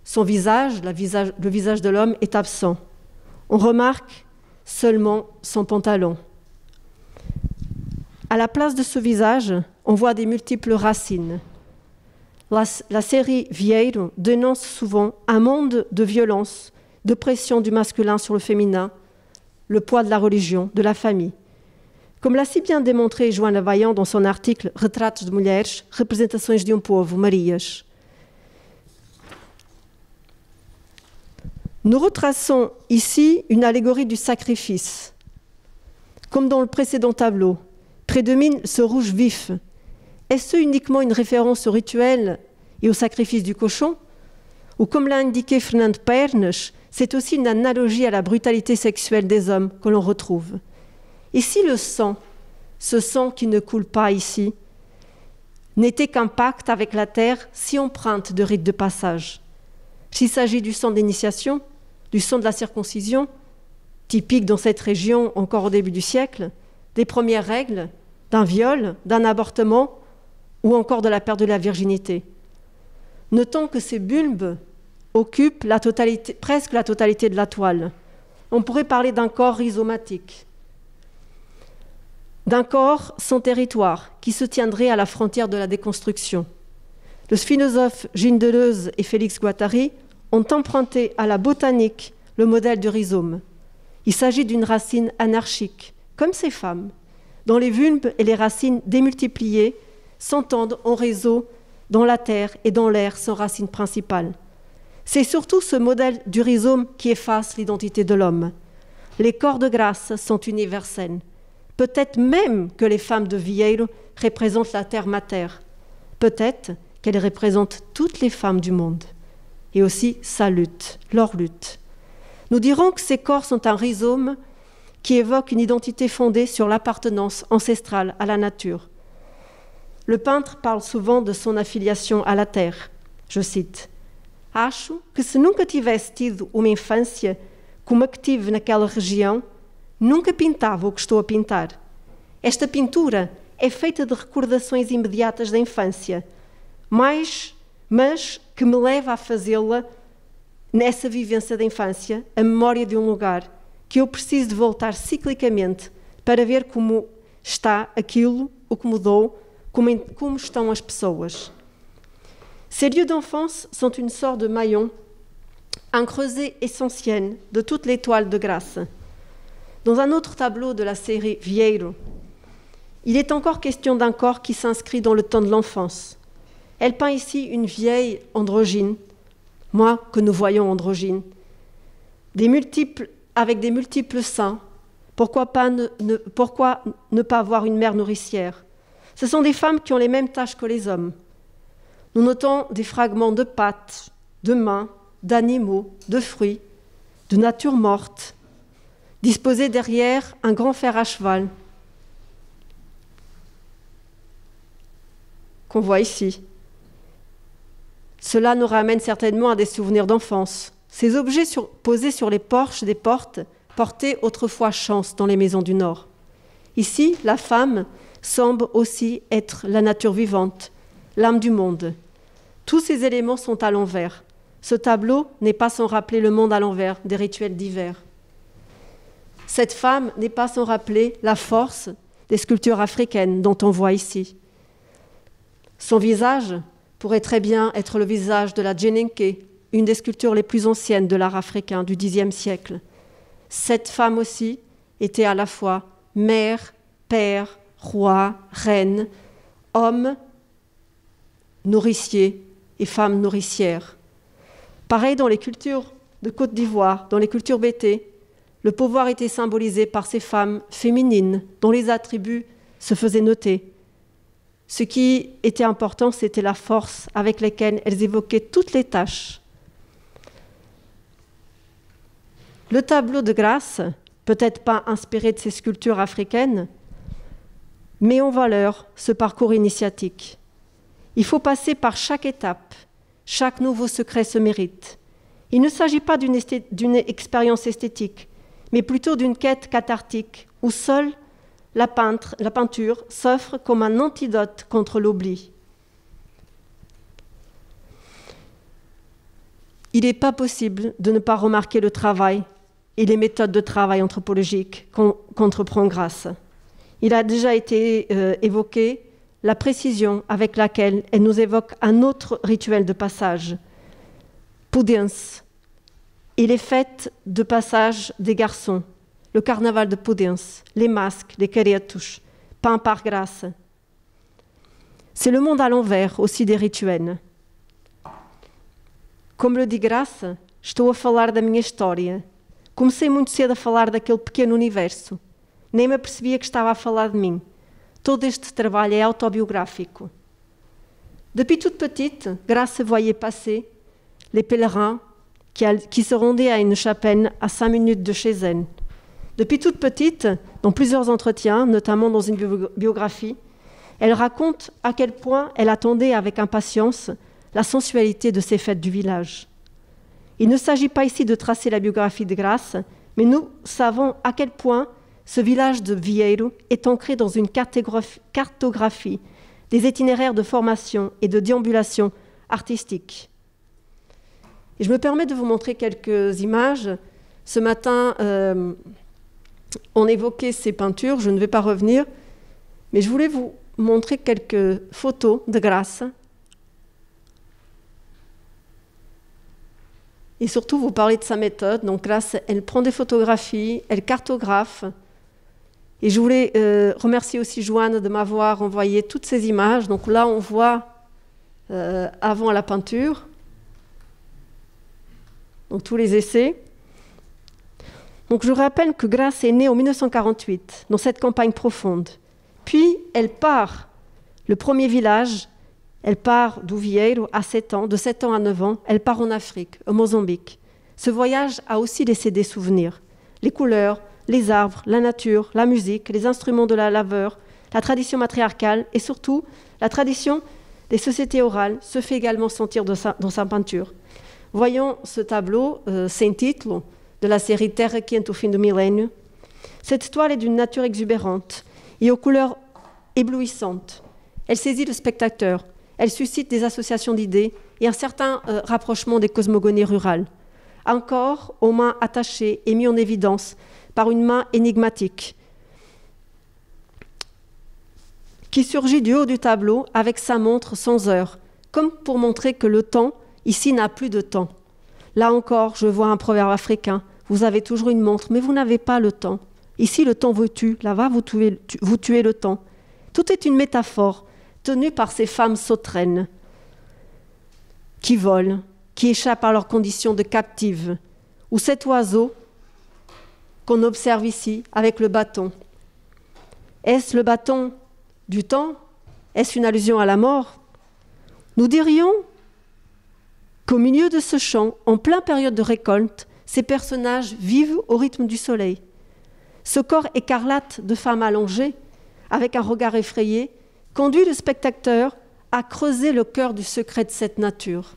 Son visage, le visage de l'homme, est absent. On remarque seulement son pantalon. À la place de ce visage, on voit des multiples racines. La série Vieiro dénonce souvent un monde de violence, de pression du masculin sur le féminin, le poids de la religion, de la famille. Comme l'a si bien démontré Joana Vaillant dans son article « Retratos de mulheres, representações de um povo, Marias ». Nous retraçons ici une allégorie du sacrifice. Comme dans le précédent tableau, prédomine ce rouge vif. Est-ce uniquement une référence au rituel et au sacrifice du cochon? Ou comme l'a indiqué Fernando Pernes, c'est aussi une analogie à la brutalité sexuelle des hommes que l'on retrouve. Et si le sang, ce sang qui ne coule pas ici, n'était qu'un pacte avec la terre si empreinte de rites de passage? S'il s'agit du sang d'initiation, du sang de la circoncision, typique dans cette région encore au début du siècle, des premières règles, d'un viol, d'un avortement ou encore de la perte de la virginité. Notons que ces bulbes occupent presque la totalité de la toile. On pourrait parler d'un corps rhizomatique, d'un corps sans territoire qui se tiendrait à la frontière de la déconstruction. Le philosophe Gilles Deleuze et Félix Guattari ont emprunté à la botanique le modèle du rhizome. Il s'agit d'une racine anarchique, comme ces femmes, dont les bulbes et les racines démultipliées s'entendent en réseau dans la terre et dans l'air sans racine principale. C'est surtout ce modèle du rhizome qui efface l'identité de l'homme. Les corps de Graça sont universels. Peut-être même que les femmes de Vieiro représentent la terre matière. Peut-être qu'elles représentent toutes les femmes du monde. Et aussi sa lutte, leur lutte. Nous dirons que ces corps sont un rhizome qui évoque une identité fondée sur l'appartenance ancestrale à la nature. Le peintre parle souvent de son affiliation à la terre. Je cite: Acho que se nunca tivesse tido uma infância como a que tive naquela região, nunca pintava o que estou a pintar. Esta pintura é feita de recordações imediatas da infância, mas que me leva a fazê-la nessa vivência da infância, a memória de um lugar que eu preciso de voltar ciclicamente para ver como está aquilo, o que mudou, como estão as pessoas. Ces lieux d'enfance sont une sorte de maillon, un creuset essentiel de toute l'étoile de Grasse. Dans un autre tableau de la série Vieiro, il est encore question d'un corps qui s'inscrit dans le temps de l'enfance. Elle peint ici une vieille androgyne, moi que nous voyons androgyne, avec des multiples seins. Pourquoi ne pas avoir une mère nourricière? Ce sont des femmes qui ont les mêmes tâches que les hommes. Nous notons des fragments de pattes, de mains, d'animaux, de fruits, de nature morte, disposés derrière un grand fer à cheval, qu'on voit ici. Cela nous ramène certainement à des souvenirs d'enfance. Ces objets posés sur les porches des portes portaient autrefois chance dans les maisons du Nord. Ici, la femme semble aussi être la nature vivante, l'âme du monde. Tous ces éléments sont à l'envers. Ce tableau n'est pas sans rappeler le monde à l'envers des rituels d'hiver. Cette femme n'est pas sans rappeler la force des sculptures africaines dont on voit ici. Son visage pourrait très bien être le visage de la Djenenke, une des sculptures les plus anciennes de l'art africain du Xe siècle. Cette femme aussi était à la fois mère, père, roi, reine, homme, nourricier et femme nourricière. Pareil dans les cultures de Côte d'Ivoire, dans les cultures bétées, le pouvoir était symbolisé par ces femmes féminines dont les attributs se faisaient noter. Ce qui était important, c'était la force avec laquelle elles évoquaient toutes les tâches. Le tableau de Grasse, peut-être pas inspiré de ces sculptures africaines, met en valeur ce parcours initiatique. Il faut passer par chaque étape. Chaque nouveau secret se mérite. Il ne s'agit pas d'une expérience esthétique, mais plutôt d'une quête cathartique où seule la peinture s'offre comme un antidote contre l'oubli. Il n'est pas possible de ne pas remarquer le travail et les méthodes de travail anthropologique qu'entreprend Grasse. Il a déjà été évoqué la précision avec laquelle elle nous évoque un autre rituel de passage, Pudiens, et les fêtes de passage des garçons, le carnaval de Pudiens, les masques, les caretos, peints par Grasse. C'est le monde à l'envers aussi des rituels. Como lhe diz Grasse, estou a falar da minha história. Comecei muito cedo a falar daquele pequeno universo. Nem me apercebia que estava a falar de mim. Todo este trabalho est autobiographique. Depuis toute petite, Grasse voyait passer les pèlerins qui se rendaient à une chapelle à 5 minutes de chez elle. Depuis toute petite, dans plusieurs entretiens, notamment dans une biographie, elle raconte à quel point elle attendait avec impatience la sensualité de ces fêtes du village. Il ne s'agit pas ici de tracer la biographie de Grasse, mais nous savons à quel point ce village de Vieiro est ancré dans une cartographie des itinéraires de formation et de déambulation artistique. Et je me permets de vous montrer quelques images. Ce matin, on évoquait ces peintures, je ne vais pas revenir, mais je voulais vous montrer quelques photos de Grasse. Et surtout, vous parler de sa méthode. Donc Grasse, elle prend des photographies, elle cartographe. Et je voulais remercier aussi Joanne de m'avoir envoyé toutes ces images. Donc là, on voit avant la peinture, donc tous les essais. Donc je rappelle que Grasse est née en 1948, dans cette campagne profonde. Puis elle part, le premier village, elle part d'Uvieiro à 7 ans, de 7 ans à 9 ans, elle part en Afrique, au Mozambique. Ce voyage a aussi laissé des souvenirs, les couleurs, les arbres, la nature, la musique, les instruments de la laveur, la tradition matriarcale et surtout la tradition des sociétés orales se fait également sentir dans sa peinture. Voyons ce tableau sem título de la série Terra Quente au fin du millénaire. Cette toile est d'une nature exubérante et aux couleurs éblouissantes. Elle saisit le spectateur, elle suscite des associations d'idées et un certain rapprochement des cosmogonies rurales. Un corps aux mains attachées et mis en évidence par une main énigmatique qui surgit du haut du tableau avec sa montre sans heure, comme pour montrer que le temps, ici, n'a plus de temps. Là encore, je vois un proverbe africain. Vous avez toujours une montre, mais vous n'avez pas le temps. Ici, le temps vous tue. Là-bas, vous tuez le temps. Tout est une métaphore tenue par ces femmes sauterelles qui volent, qui échappent à leurs conditions de captives, ou cet oiseau qu'on observe ici avec le bâton. Est-ce le bâton du temps? Est-ce une allusion à la mort? Nous dirions qu'au milieu de ce champ, en pleine période de récolte, ces personnages vivent au rythme du soleil. Ce corps écarlate de femmes allongées, avec un regard effrayé, conduit le spectateur à creuser le cœur du secret de cette nature.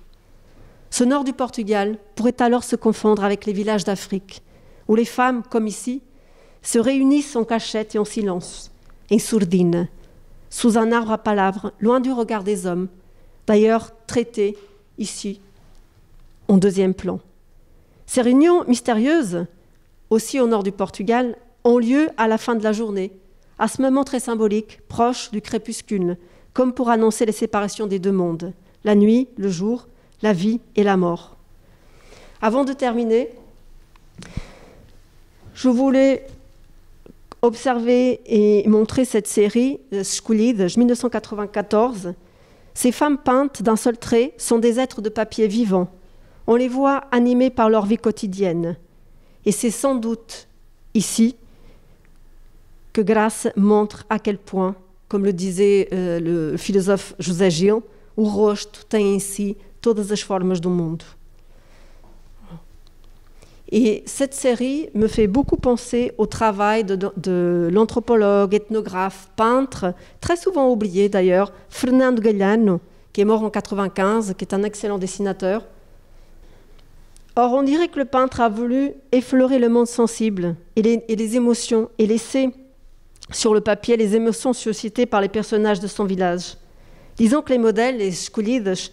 Ce nord du Portugal pourrait alors se confondre avec les villages d'Afrique, où les femmes, comme ici, se réunissent en cachette et en silence, en sourdine, sous un arbre à palabres, loin du regard des hommes, d'ailleurs traités ici, en deuxième plan. Ces réunions mystérieuses, aussi au nord du Portugal, ont lieu à la fin de la journée, à ce moment très symbolique, proche du crépuscule, comme pour annoncer les séparations des deux mondes, la nuit, le jour, la vie et la mort. Avant de terminer, je voulais observer et montrer cette série, Escolhidas, 1994. Ces femmes peintes d'un seul trait sont des êtres de papier vivants. On les voit animés par leur vie quotidienne. Et c'est sans doute ici que Graça montre à quel point, comme le disait le philosophe José Gil, o rosto tem em si todas as formas do mundo. Et cette série me fait beaucoup penser au travail de l'anthropologue, ethnographe, peintre, très souvent oublié d'ailleurs, Fernando Galhano, qui est mort en 1995, qui est un excellent dessinateur. Or, on dirait que le peintre a voulu effleurer le monde sensible et les émotions et laisser sur le papier les émotions suscitées par les personnages de son village. Disons que les modèles, les escolhidas,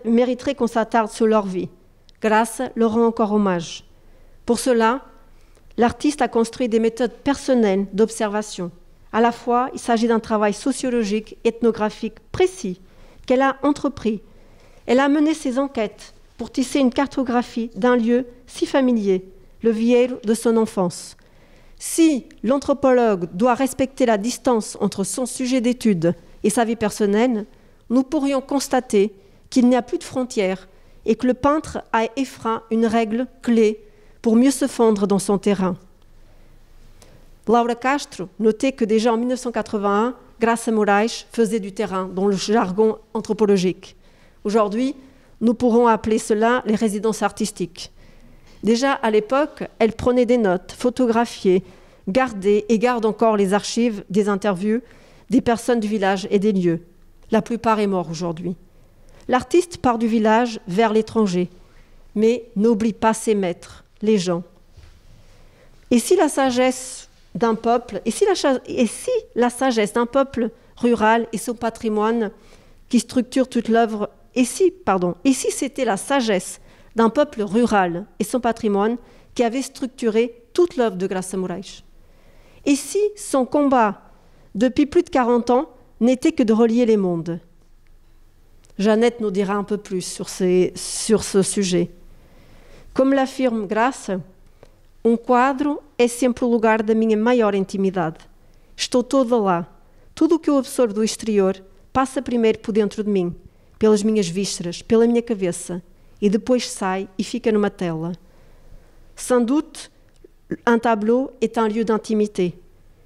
mériteraient qu'on s'attarde sur leur vie. Graça leur rend encore hommage. Pour cela, l'artiste a construit des méthodes personnelles d'observation. À la fois, il s'agit d'un travail sociologique, ethnographique précis qu'elle a entrepris. Elle a mené ses enquêtes pour tisser une cartographie d'un lieu si familier, le vieiro de son enfance. Si l'anthropologue doit respecter la distance entre son sujet d'étude et sa vie personnelle, nous pourrions constater qu'il n'y a plus de frontières et que le peintre a effreint une règle clé pour mieux se fondre dans son terrain. Laura Castro notait que déjà en 1981, Graça Moraes faisait du terrain dans le jargon anthropologique. Aujourd'hui, nous pourrons appeler cela les résidences artistiques. Déjà à l'époque, elle prenait des notes, photographiait, gardait et garde encore les archives des interviews des personnes du village et des lieux. La plupart est morte aujourd'hui. L'artiste part du village vers l'étranger, mais n'oublie pas ses maîtres, les gens. Et si la sagesse d'un peuple, et si la sagesse d'un peuple rural et son patrimoine qui structure toute l'œuvre, et si c'était la sagesse d'un peuple rural et son patrimoine qui avait structuré toute l'œuvre de Graça Moraes. Et si son combat, depuis plus de 40 ans, n'était que de relier les mondes. Jeannette nous dira un peu plus sur ce sujet. Comme l'affirme Graça, quadro é sempre o lugar da minha maior intimidade. Estou toda lá. Tudo o que eu absorvo do exterior passa primeiro por dentro de mim, pelas minhas vísceras, pela minha cabeça, et depois sai et fica numa tela. Sans doute, un tableau est un lieu d'intimité.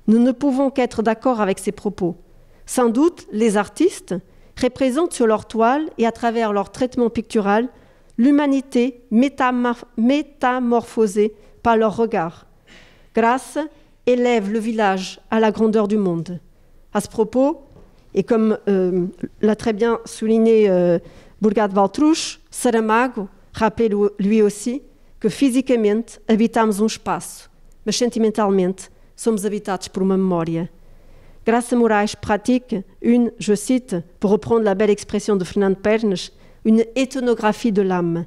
Nous ne pouvons qu'être d'accord avec ces propos. Sans doute, les artistes représentent sur leur toile et à travers leur traitement pictural l'humanité métamorphosée par leur regard. Graça élève le village à la grandeur du monde. À ce propos, et comme l'a très bien souligné Burgat Valtrush, Saramago rappelait lui aussi que fisicamente habitamos um espaço, mas sentimentalmente somos habitados por uma memória. Graça Moraes pratique une, je cite, pour reprendre la belle expression de Fernando Pernes, une éthnographie de l'âme.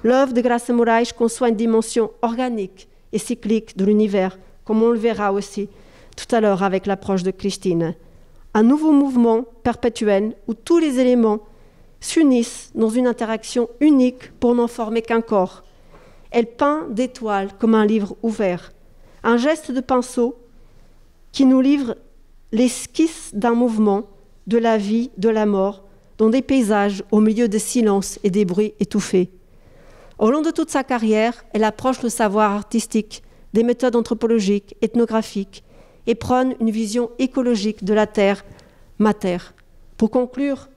L'œuvre de Graça Moraes conçoit une dimension organique et cyclique de l'univers, comme on le verra aussi tout à l'heure avec l'approche de Christine. Un nouveau mouvement perpétuel où tous les éléments s'unissent dans une interaction unique pour n'en former qu'un corps. Elle peint d'étoiles comme un livre ouvert, un geste de pinceau qui nous livre l'esquisse d'un mouvement, de la vie, de la mort, dans des paysages au milieu de silences et des bruits étouffés. Au long de toute sa carrière, elle approche le savoir artistique, des méthodes anthropologiques, ethnographiques, et prône une vision écologique de la terre, ma terre. Pour conclure,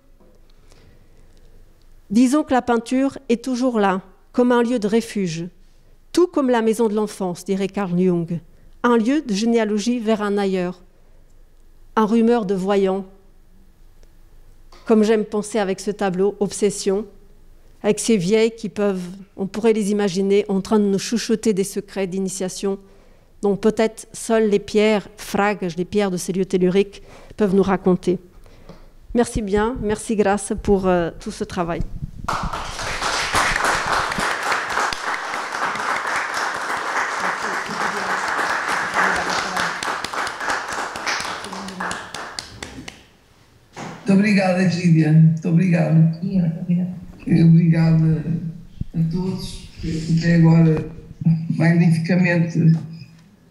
disons que la peinture est toujours là, comme un lieu de refuge, tout comme la maison de l'enfance, dirait Carl Jung, un lieu de généalogie vers un ailleurs, un rumeur de voyants, comme j'aime penser avec ce tableau, Obsession, avec ces vieilles qui peuvent, on pourrait les imaginer en train de nous chuchoter des secrets d'initiation dont peut-être seules les pierres, frages, les pierres de ces lieux telluriques, peuvent nous raconter. Merci bien, merci Graça pour tout ce travail. Muito obrigada, Egídia. Muito obrigada. Obrigada a todos que até agora magnificamente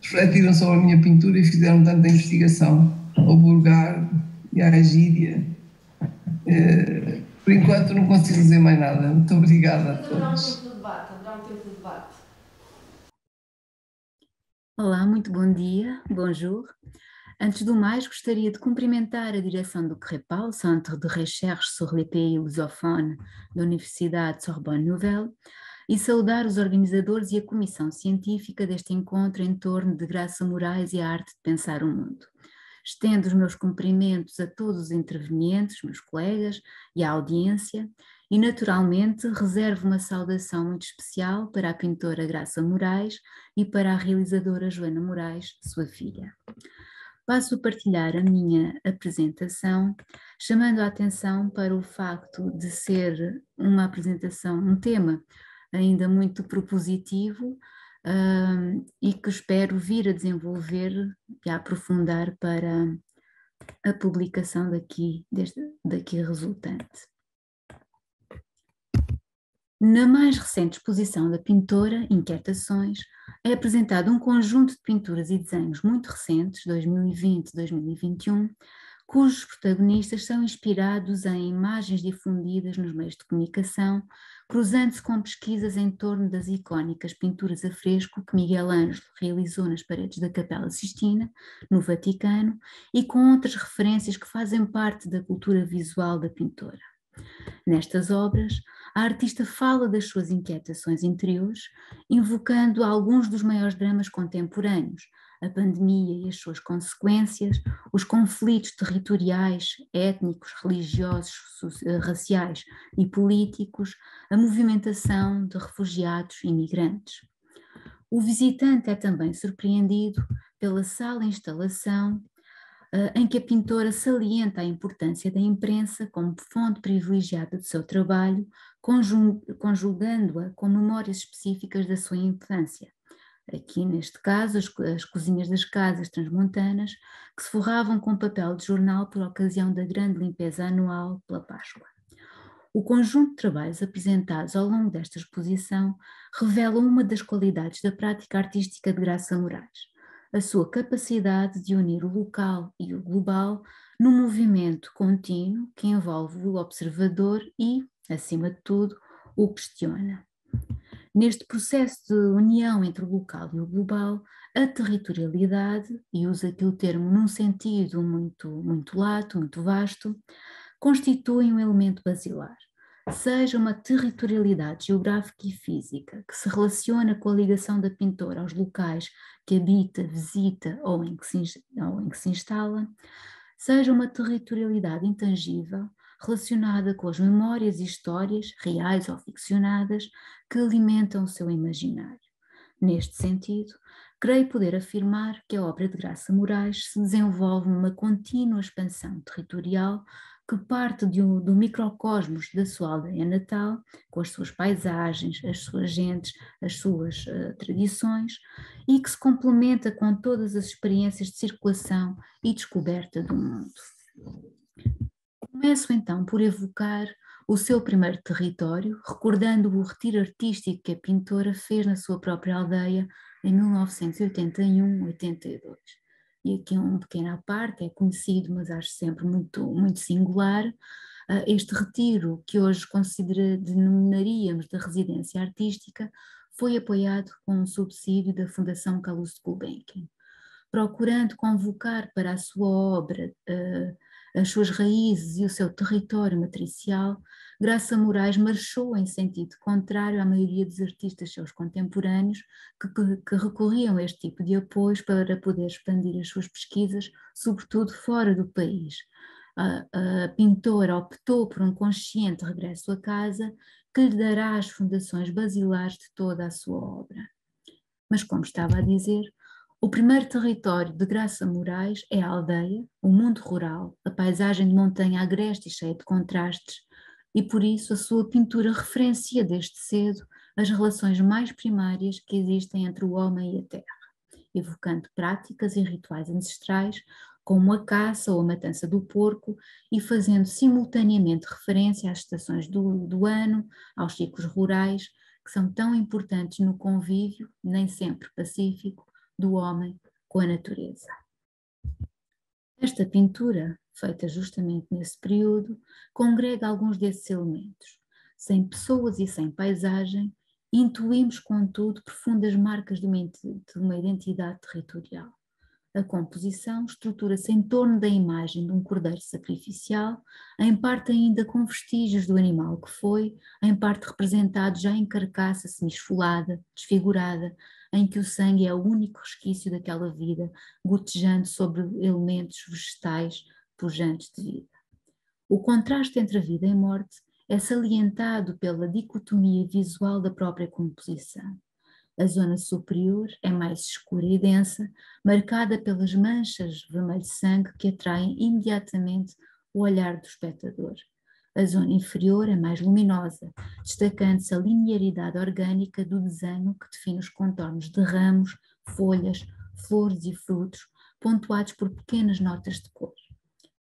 refletiram sobre a minha pintura e fizeram tanta investigação. Ao Burgar e à Egídia. Por enquanto não consigo dizer mais nada. Muito obrigada a todos. Olá, muito bom dia, bonjour. Antes do mais, gostaria de cumprimentar a direção do CREPAL, Centre de Recherche sur les Pays Lusophones da Universidade Sorbonne Nouvelle, e saudar os organizadores e a comissão científica deste encontro em torno de Graça Moraes e a arte de pensar o mundo. Estendo os meus cumprimentos a todos os intervenientes, meus colegas e à audiência, e naturalmente reservo uma saudação muito especial para a pintora Graça Moraes e para a realizadora Joana Moraes, sua filha. Passo a partilhar a minha apresentação, chamando a atenção para o facto de ser uma apresentação, um tema ainda muito propositivo e que espero vir a desenvolver e a aprofundar para a publicação daqui resultante. Na mais recente exposição da pintora, Inquietações, é apresentado um conjunto de pinturas e desenhos muito recentes, 2020-2021, cujos protagonistas são inspirados em imagens difundidas nos meios de comunicação, cruzando-se com pesquisas em torno das icónicas pinturas a fresco que Miguel Ângelo realizou nas paredes da Capela Sistina, no Vaticano, e com outras referências que fazem parte da cultura visual da pintora. Nestas obras, a artista fala das suas inquietações interiores, invocando alguns dos maiores dramas contemporâneos, a pandemia e as suas consequências, os conflitos territoriais, étnicos, religiosos, raciais e políticos, a movimentação de refugiados e migrantes. O visitante é também surpreendido pela sala-instalação, em que a pintora salienta a importância da imprensa como fonte privilegiada do seu trabalho, conjugando-a com memórias específicas da sua infância. Aqui, neste caso, as cozinhas das casas transmontanas, que se forravam com papel de jornal por ocasião da grande limpeza anual pela Páscoa. O conjunto de trabalhos apresentados ao longo desta exposição revela uma das qualidades da prática artística de Graça Moraes: a sua capacidade de unir o local e o global num movimento contínuo que envolve o observador e, acima de tudo, o questiona. Neste processo de união entre o local e o global, a territorialidade, e uso aqui o termo num sentido muito lato, muito vasto, constitui um elemento basilar, seja uma territorialidade geográfica e física que se relaciona com a ligação da pintora aos locais que habita, visita ou em que se instala, seja uma territorialidade intangível relacionada com as memórias e histórias, reais ou ficcionadas, que alimentam o seu imaginário. Neste sentido, creio poder afirmar que a obra de Graça Moraes se desenvolve numa contínua expansão territorial que parte do microcosmos da sua aldeia natal, com as suas paisagens, as suas gentes, as suas tradições, e que se complementa com todas as experiências de circulação e descoberta do mundo. Começo então por evocar o seu primeiro território, recordando o retiro artístico que a pintora fez na sua própria aldeia em 1981-82. E aqui um pequeno à parte, é conhecido, mas acho sempre muito, muito singular, este retiro, que hoje denominaríamos de residência artística, foi apoiado com um subsídio da Fundação Calouste Gulbenkian, procurando convocar para a sua obra as suas raízes e o seu território matricial. Graça Moraes marchou em sentido contrário à maioria dos artistas seus contemporâneos que recorriam a este tipo de apoios para poder expandir as suas pesquisas, sobretudo fora do país. A pintora optou por um consciente regresso a casa que lhe dará as fundações basilares de toda a sua obra. Mas, como estava a dizer, o primeiro território de Graça Moraes é a aldeia, o mundo rural, a paisagem de montanha agreste e cheia de contrastes, e por isso a sua pintura referencia desde cedo as relações mais primárias que existem entre o homem e a terra, evocando práticas e rituais ancestrais, como a caça ou a matança do porco, e fazendo simultaneamente referência às estações do ano, aos ciclos rurais, que são tão importantes no convívio, nem sempre pacífico, do homem com a natureza. Esta pintura, feita justamente nesse período, congrega alguns desses elementos. Sem pessoas e sem paisagem, intuímos, contudo, profundas marcas de uma identidade territorial. A composição estrutura-se em torno da imagem de um cordeiro sacrificial, em parte ainda com vestígios do animal que foi, em parte representado já em carcaça semi-esfolada, desfigurada, em que o sangue é o único resquício daquela vida, gotejando sobre elementos vegetais pujantes de vida. O contraste entre a vida e a morte é salientado pela dicotomia visual da própria composição. A zona superior é mais escura e densa, marcada pelas manchas vermelho-sangue que atraem imediatamente o olhar do espectador. A zona inferior é mais luminosa, destacando-se a linearidade orgânica do desenho que define os contornos de ramos, folhas, flores e frutos, pontuados por pequenas notas de cor.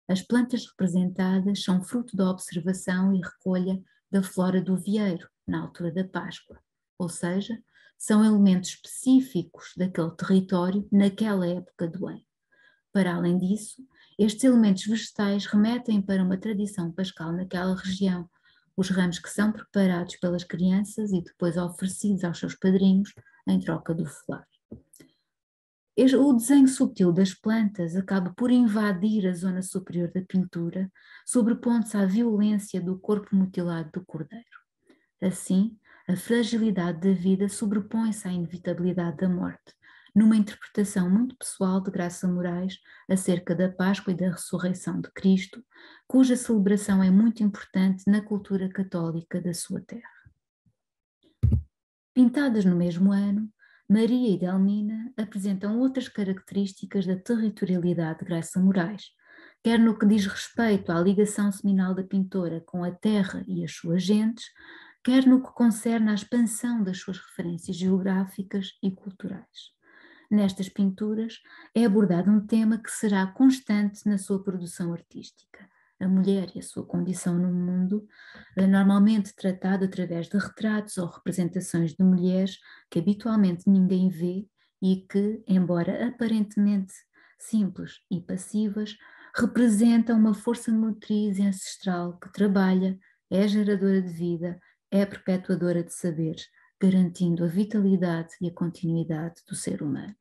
As plantas representadas são fruto da observação e recolha da flora do vieiro, na altura da Páscoa, ou seja, são elementos específicos daquele território naquela época do ano. Para além disso, estes elementos vegetais remetem para uma tradição pascal naquela região, os ramos que são preparados pelas crianças e depois oferecidos aos seus padrinhos em troca do folar. O desenho subtil das plantas acaba por invadir a zona superior da pintura, sobrepondo-se à violência do corpo mutilado do cordeiro. Assim, a fragilidade da vida sobrepõe-se à inevitabilidade da morte, numa interpretação muito pessoal de Graça Moraes acerca da Páscoa e da ressurreição de Cristo, cuja celebração é muito importante na cultura católica da sua terra. Pintadas no mesmo ano, Maria e Delmina apresentam outras características da territorialidade de Graça Moraes, quer no que diz respeito à ligação seminal da pintora com a terra e as suas gentes, quer no que concerne à expansão das suas referências geográficas e culturais. Nestas pinturas é abordado um tema que será constante na sua produção artística, a mulher e a sua condição no mundo, normalmente tratado através de retratos ou representações de mulheres que habitualmente ninguém vê e que, embora aparentemente simples e passivas, representam uma força motriz e ancestral que trabalha, é geradora de vida, é perpetuadora de saberes, garantindo a vitalidade e a continuidade do ser humano.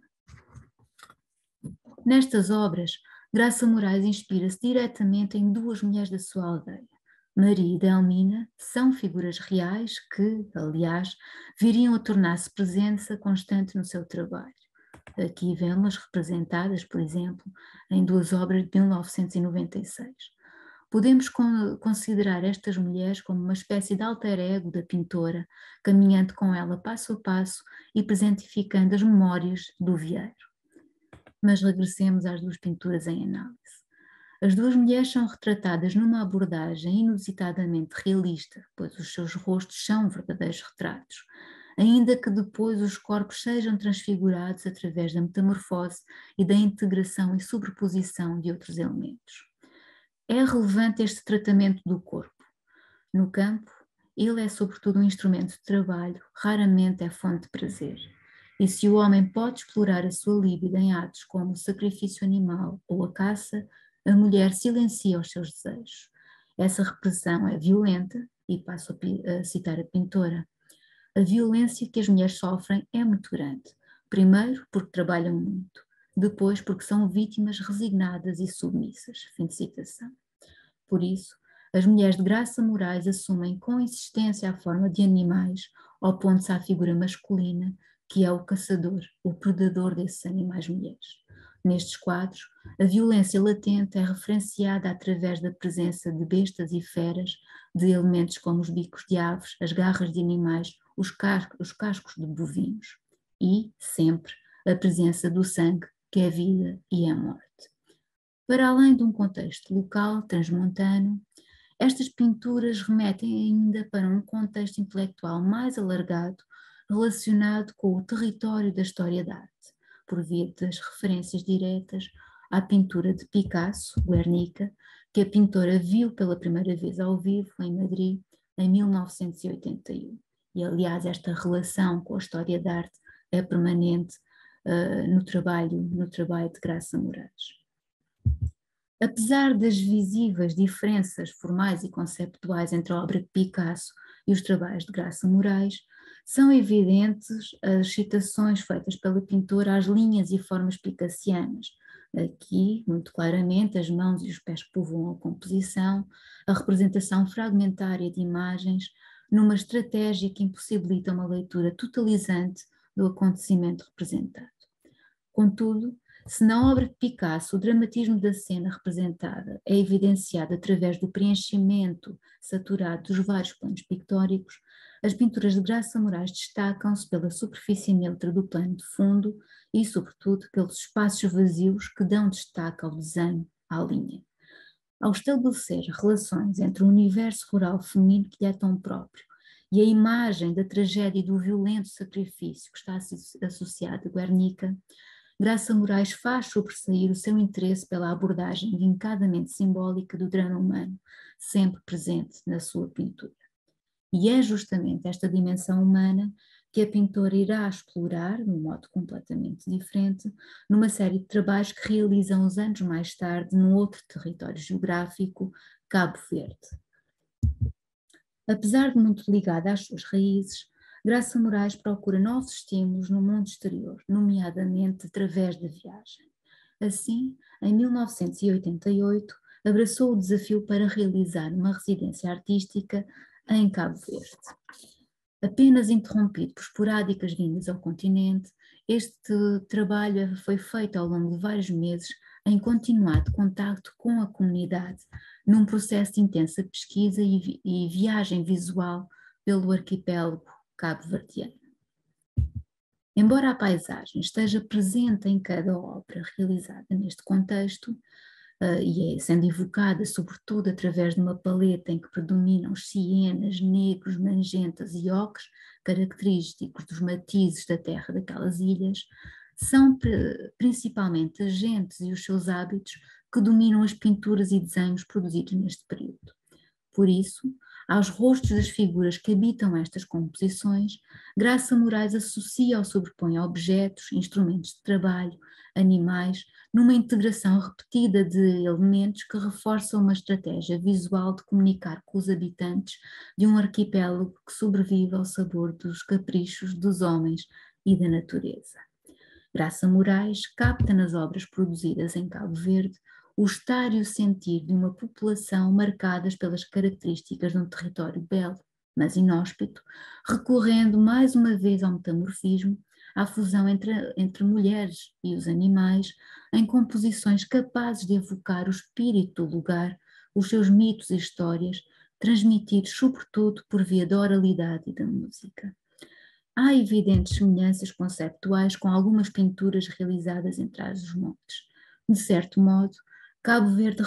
Nestas obras, Graça Moraes inspira-se diretamente em duas mulheres da sua aldeia, Maria e Delmina são figuras reais que, aliás, viriam a tornar-se presença constante no seu trabalho. Aqui vemos-las representadas, por exemplo, em duas obras de 1996. Podemos considerar estas mulheres como uma espécie de alter ego da pintora, caminhando com ela passo a passo e presentificando as memórias do Vieiro. Mas regressemos às duas pinturas em análise. As duas mulheres são retratadas numa abordagem inusitadamente realista, pois os seus rostos são verdadeiros retratos, ainda que depois os corpos sejam transfigurados através da metamorfose e da integração e sobreposição de outros elementos. É relevante este tratamento do corpo. No campo, ele é sobretudo um instrumento de trabalho, raramente é fonte de prazer. E se o homem pode explorar a sua libido em atos como o sacrifício animal ou a caça, a mulher silencia os seus desejos. Essa repressão é violenta, e passo a citar a pintora. A violência que as mulheres sofrem é muito grande. Primeiro, porque trabalham muito. Depois, porque são vítimas resignadas e submissas. Fim de citação. Por isso, as mulheres de Graça Moraes assumem com insistência a forma de animais, opondo-se à figura masculina, que é o caçador, o predador desses animais mulheres. Nestes quadros, a violência latente é referenciada através da presença de bestas e feras, de elementos como os bicos de aves, as garras de animais, os cascos de bovinos. E, sempre, a presença do sangue, que é vida e é morte. Para além de um contexto local, transmontano, estas pinturas remetem ainda para um contexto intelectual mais alargado, relacionado com o território da história da arte, por via das referências diretas à pintura de Picasso, Guernica, que a pintora viu pela primeira vez ao vivo em Madrid em 1981. E, aliás, esta relação com a história da arte é permanente no trabalho de Graça Moraes. Apesar das visíveis diferenças formais e conceptuais entre a obra de Picasso e os trabalhos de Graça Moraes, são evidentes as citações feitas pela pintora às linhas e formas picassianas. Aqui, muito claramente, as mãos e os pés povoam a composição, a representação fragmentária de imagens, numa estratégia que impossibilita uma leitura totalizante do acontecimento representado. Contudo, se na obra de Picasso o dramatismo da cena representada é evidenciado através do preenchimento saturado dos vários planos pictóricos, as pinturas de Graça Moraes destacam-se pela superfície neutra do plano de fundo e, sobretudo, pelos espaços vazios que dão destaque ao desenho, à linha. Ao estabelecer relações entre o universo rural feminino que lhe é tão próprio e a imagem da tragédia e do violento sacrifício que está associado a Guernica, Graça Moraes faz sobressair o seu interesse pela abordagem vincadamente simbólica do drama humano, sempre presente na sua pintura. E é justamente esta dimensão humana que a pintora irá explorar, de um modo completamente diferente, numa série de trabalhos que realiza uns anos mais tarde num outro território geográfico, Cabo Verde. Apesar de muito ligada às suas raízes, Graça Moraes procura novos estímulos no mundo exterior, nomeadamente através da viagem. Assim, em 1988, abraçou o desafio para realizar uma residência artística em Cabo Verde. Apenas interrompido por esporádicas vindas ao continente, este trabalho foi feito ao longo de vários meses em continuado contacto com a comunidade, num processo de intensa pesquisa e viagem visual pelo arquipélago cabo-verdiano. Embora a paisagem esteja presente em cada obra realizada neste contexto, e sendo evocada sobretudo através de uma paleta em que predominam os cienas, negros, magentas e ocres, característicos dos matizes da terra daquelas ilhas, são principalmente as gentes e os seus hábitos que dominam as pinturas e desenhos produzidos neste período. Por isso, aos rostos das figuras que habitam estas composições, Graça Moraes associa ou sobrepõe objetos, instrumentos de trabalho, animais, numa integração repetida de elementos que reforçam uma estratégia visual de comunicar com os habitantes de um arquipélago que sobrevive ao sabor dos caprichos dos homens e da natureza. Graça Moraes capta nas obras produzidas em Cabo Verde o estar e o sentir de uma população marcadas pelas características de um território belo, mas inóspito, recorrendo mais uma vez ao metamorfismo, à fusão entre mulheres e os animais, em composições capazes de evocar o espírito do lugar, os seus mitos e histórias, transmitidos sobretudo por via da oralidade e da música. Há evidentes semelhanças conceptuais com algumas pinturas realizadas em Trás-os-Montes. De certo modo, Cabo Verde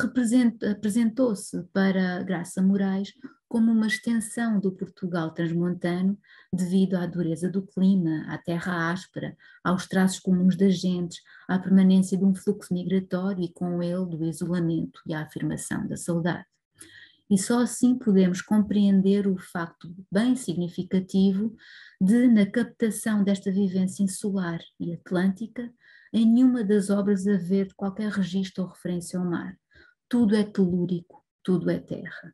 apresentou-se para Graça Morais como uma extensão do Portugal transmontano devido à dureza do clima, à terra áspera, aos traços comuns das gentes, à permanência de um fluxo migratório e com ele do isolamento e à afirmação da saudade. E só assim podemos compreender o facto bem significativo de, na captação desta vivência insular e atlântica, em nenhuma das obras haver qualquer registro ou referência ao mar. Tudo é telúrico, tudo é terra.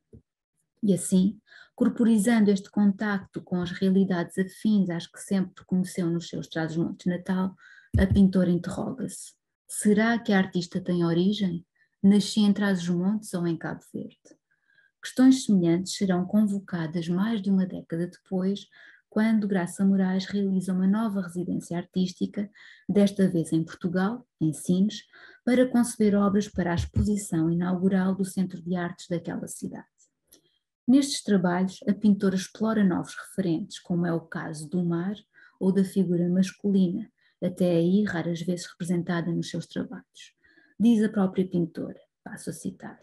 E assim, corporizando este contacto com as realidades afins às que sempre conheceu nos seus Trás-os-Montes natal, a pintora interroga-se: será que a artista tem origem? Nasci em Trás-os-Montes ou em Cabo Verde? Questões semelhantes serão convocadas mais de uma década depois, quando Graça Morais realiza uma nova residência artística, desta vez em Portugal, em Sines, para conceber obras para a exposição inaugural do Centro de Artes daquela cidade. Nestes trabalhos, a pintora explora novos referentes, como é o caso do mar ou da figura masculina, até aí raras vezes representada nos seus trabalhos. Diz a própria pintora, passo a citar: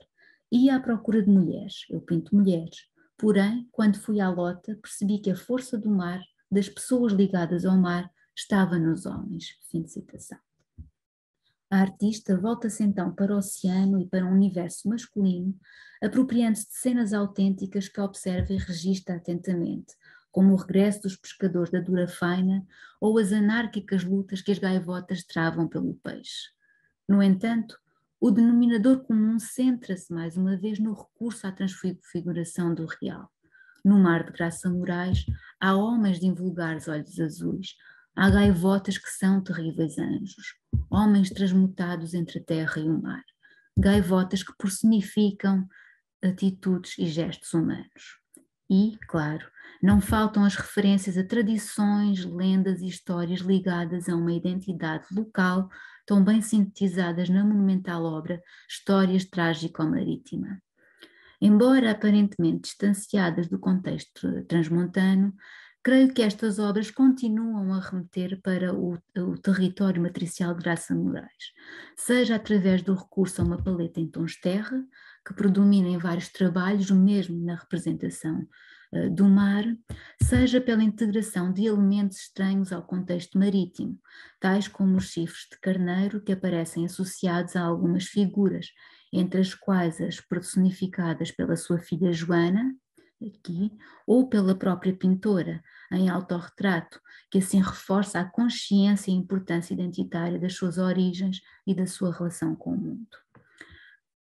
ia à procura de mulheres, eu pinto mulheres, porém, quando fui à lota, percebi que a força do mar, das pessoas ligadas ao mar, estava nos homens. Fim de citação. A artista volta-se então para o oceano e para um universo masculino, apropriando-se de cenas autênticas que observa e registra atentamente, como o regresso dos pescadores da dura faina ou as anárquicas lutas que as gaivotas travam pelo peixe. No entanto, o denominador comum centra-se mais uma vez no recurso à transfiguração do real. No mar de Graça Morais há homens de invulgares olhos azuis, há gaivotas que são terríveis anjos, homens transmutados entre a terra e o mar, gaivotas que personificam atitudes e gestos humanos. E, claro, não faltam as referências a tradições, lendas e histórias ligadas a uma identidade local, tão bem sintetizadas na monumental obra Histórias Trágico-Marítima. Embora aparentemente distanciadas do contexto transmontano, creio que estas obras continuam a remeter para o território matricial de Graça Morais, seja através do recurso a uma paleta em tons terra, que predomina em vários trabalhos, mesmo na representação do mar, seja pela integração de elementos estranhos ao contexto marítimo, tais como os chifres de carneiro que aparecem associados a algumas figuras, entre as quais as personificadas pela sua filha Joana, aqui, ou pela própria pintora, em autorretrato, que assim reforça a consciência e a importância identitária das suas origens e da sua relação com o mundo.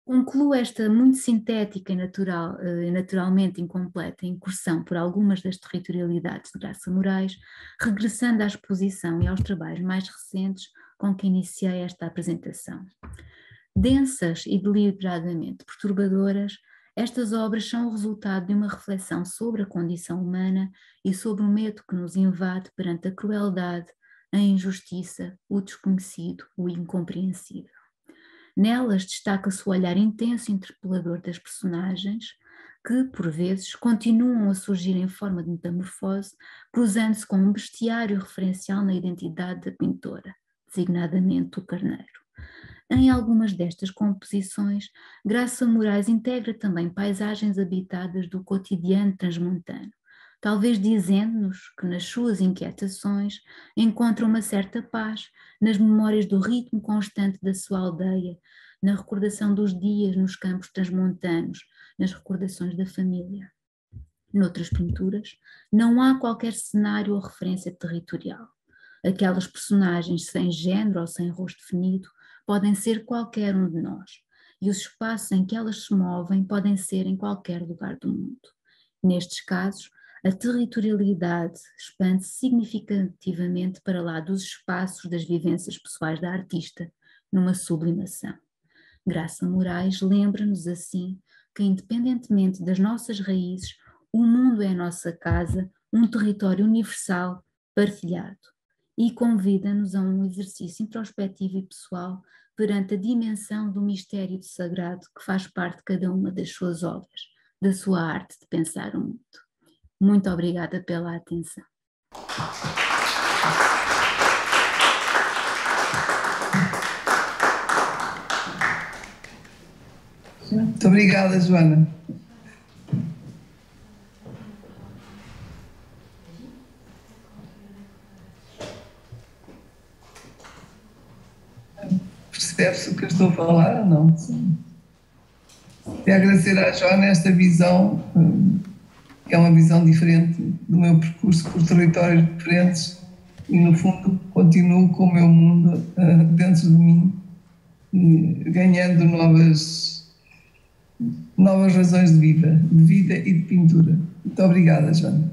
Concluo esta muito sintética e naturalmente incompleta incursão por algumas das territorialidades de Graça Morais, regressando à exposição e aos trabalhos mais recentes com que iniciei esta apresentação. Densas e deliberadamente perturbadoras, estas obras são o resultado de uma reflexão sobre a condição humana e sobre o medo que nos invade perante a crueldade, a injustiça, o desconhecido, o incompreensível. Nelas destaca-se o olhar intenso e interpelador das personagens, que, por vezes, continuam a surgir em forma de metamorfose, cruzando-se com um bestiário referencial na identidade da pintora, designadamente o carneiro. Em algumas destas composições, Graça Morais integra também paisagens habitadas do cotidiano transmontano, talvez dizendo-nos que nas suas inquietações encontra uma certa paz nas memórias do ritmo constante da sua aldeia, na recordação dos dias nos campos transmontanos, nas recordações da família. Noutras pinturas, não há qualquer cenário ou referência territorial. Aquelas personagens sem género ou sem rosto definido podem ser qualquer um de nós, e os espaços em que elas se movem podem ser em qualquer lugar do mundo. Nestes casos, a territorialidade expande-se significativamente para lá dos espaços das vivências pessoais da artista, numa sublimação. Graça Moraes lembra-nos assim que, independentemente das nossas raízes, o mundo é a nossa casa, um território universal partilhado, e convida-nos a um exercício introspectivo e pessoal perante a dimensão do mistério do sagrado que faz parte de cada uma das suas obras, da sua arte de pensar o mundo. Muito obrigada pela atenção. Muito obrigada, Joana. Percebe-se o que eu estou a falar ou não? Quero agradecer à Joana esta visão, que é uma visão diferente do meu percurso por territórios diferentes e, no fundo, continuo com o meu mundo dentro de mim, ganhando novas razões de vida e de pintura. Muito obrigada, Joana.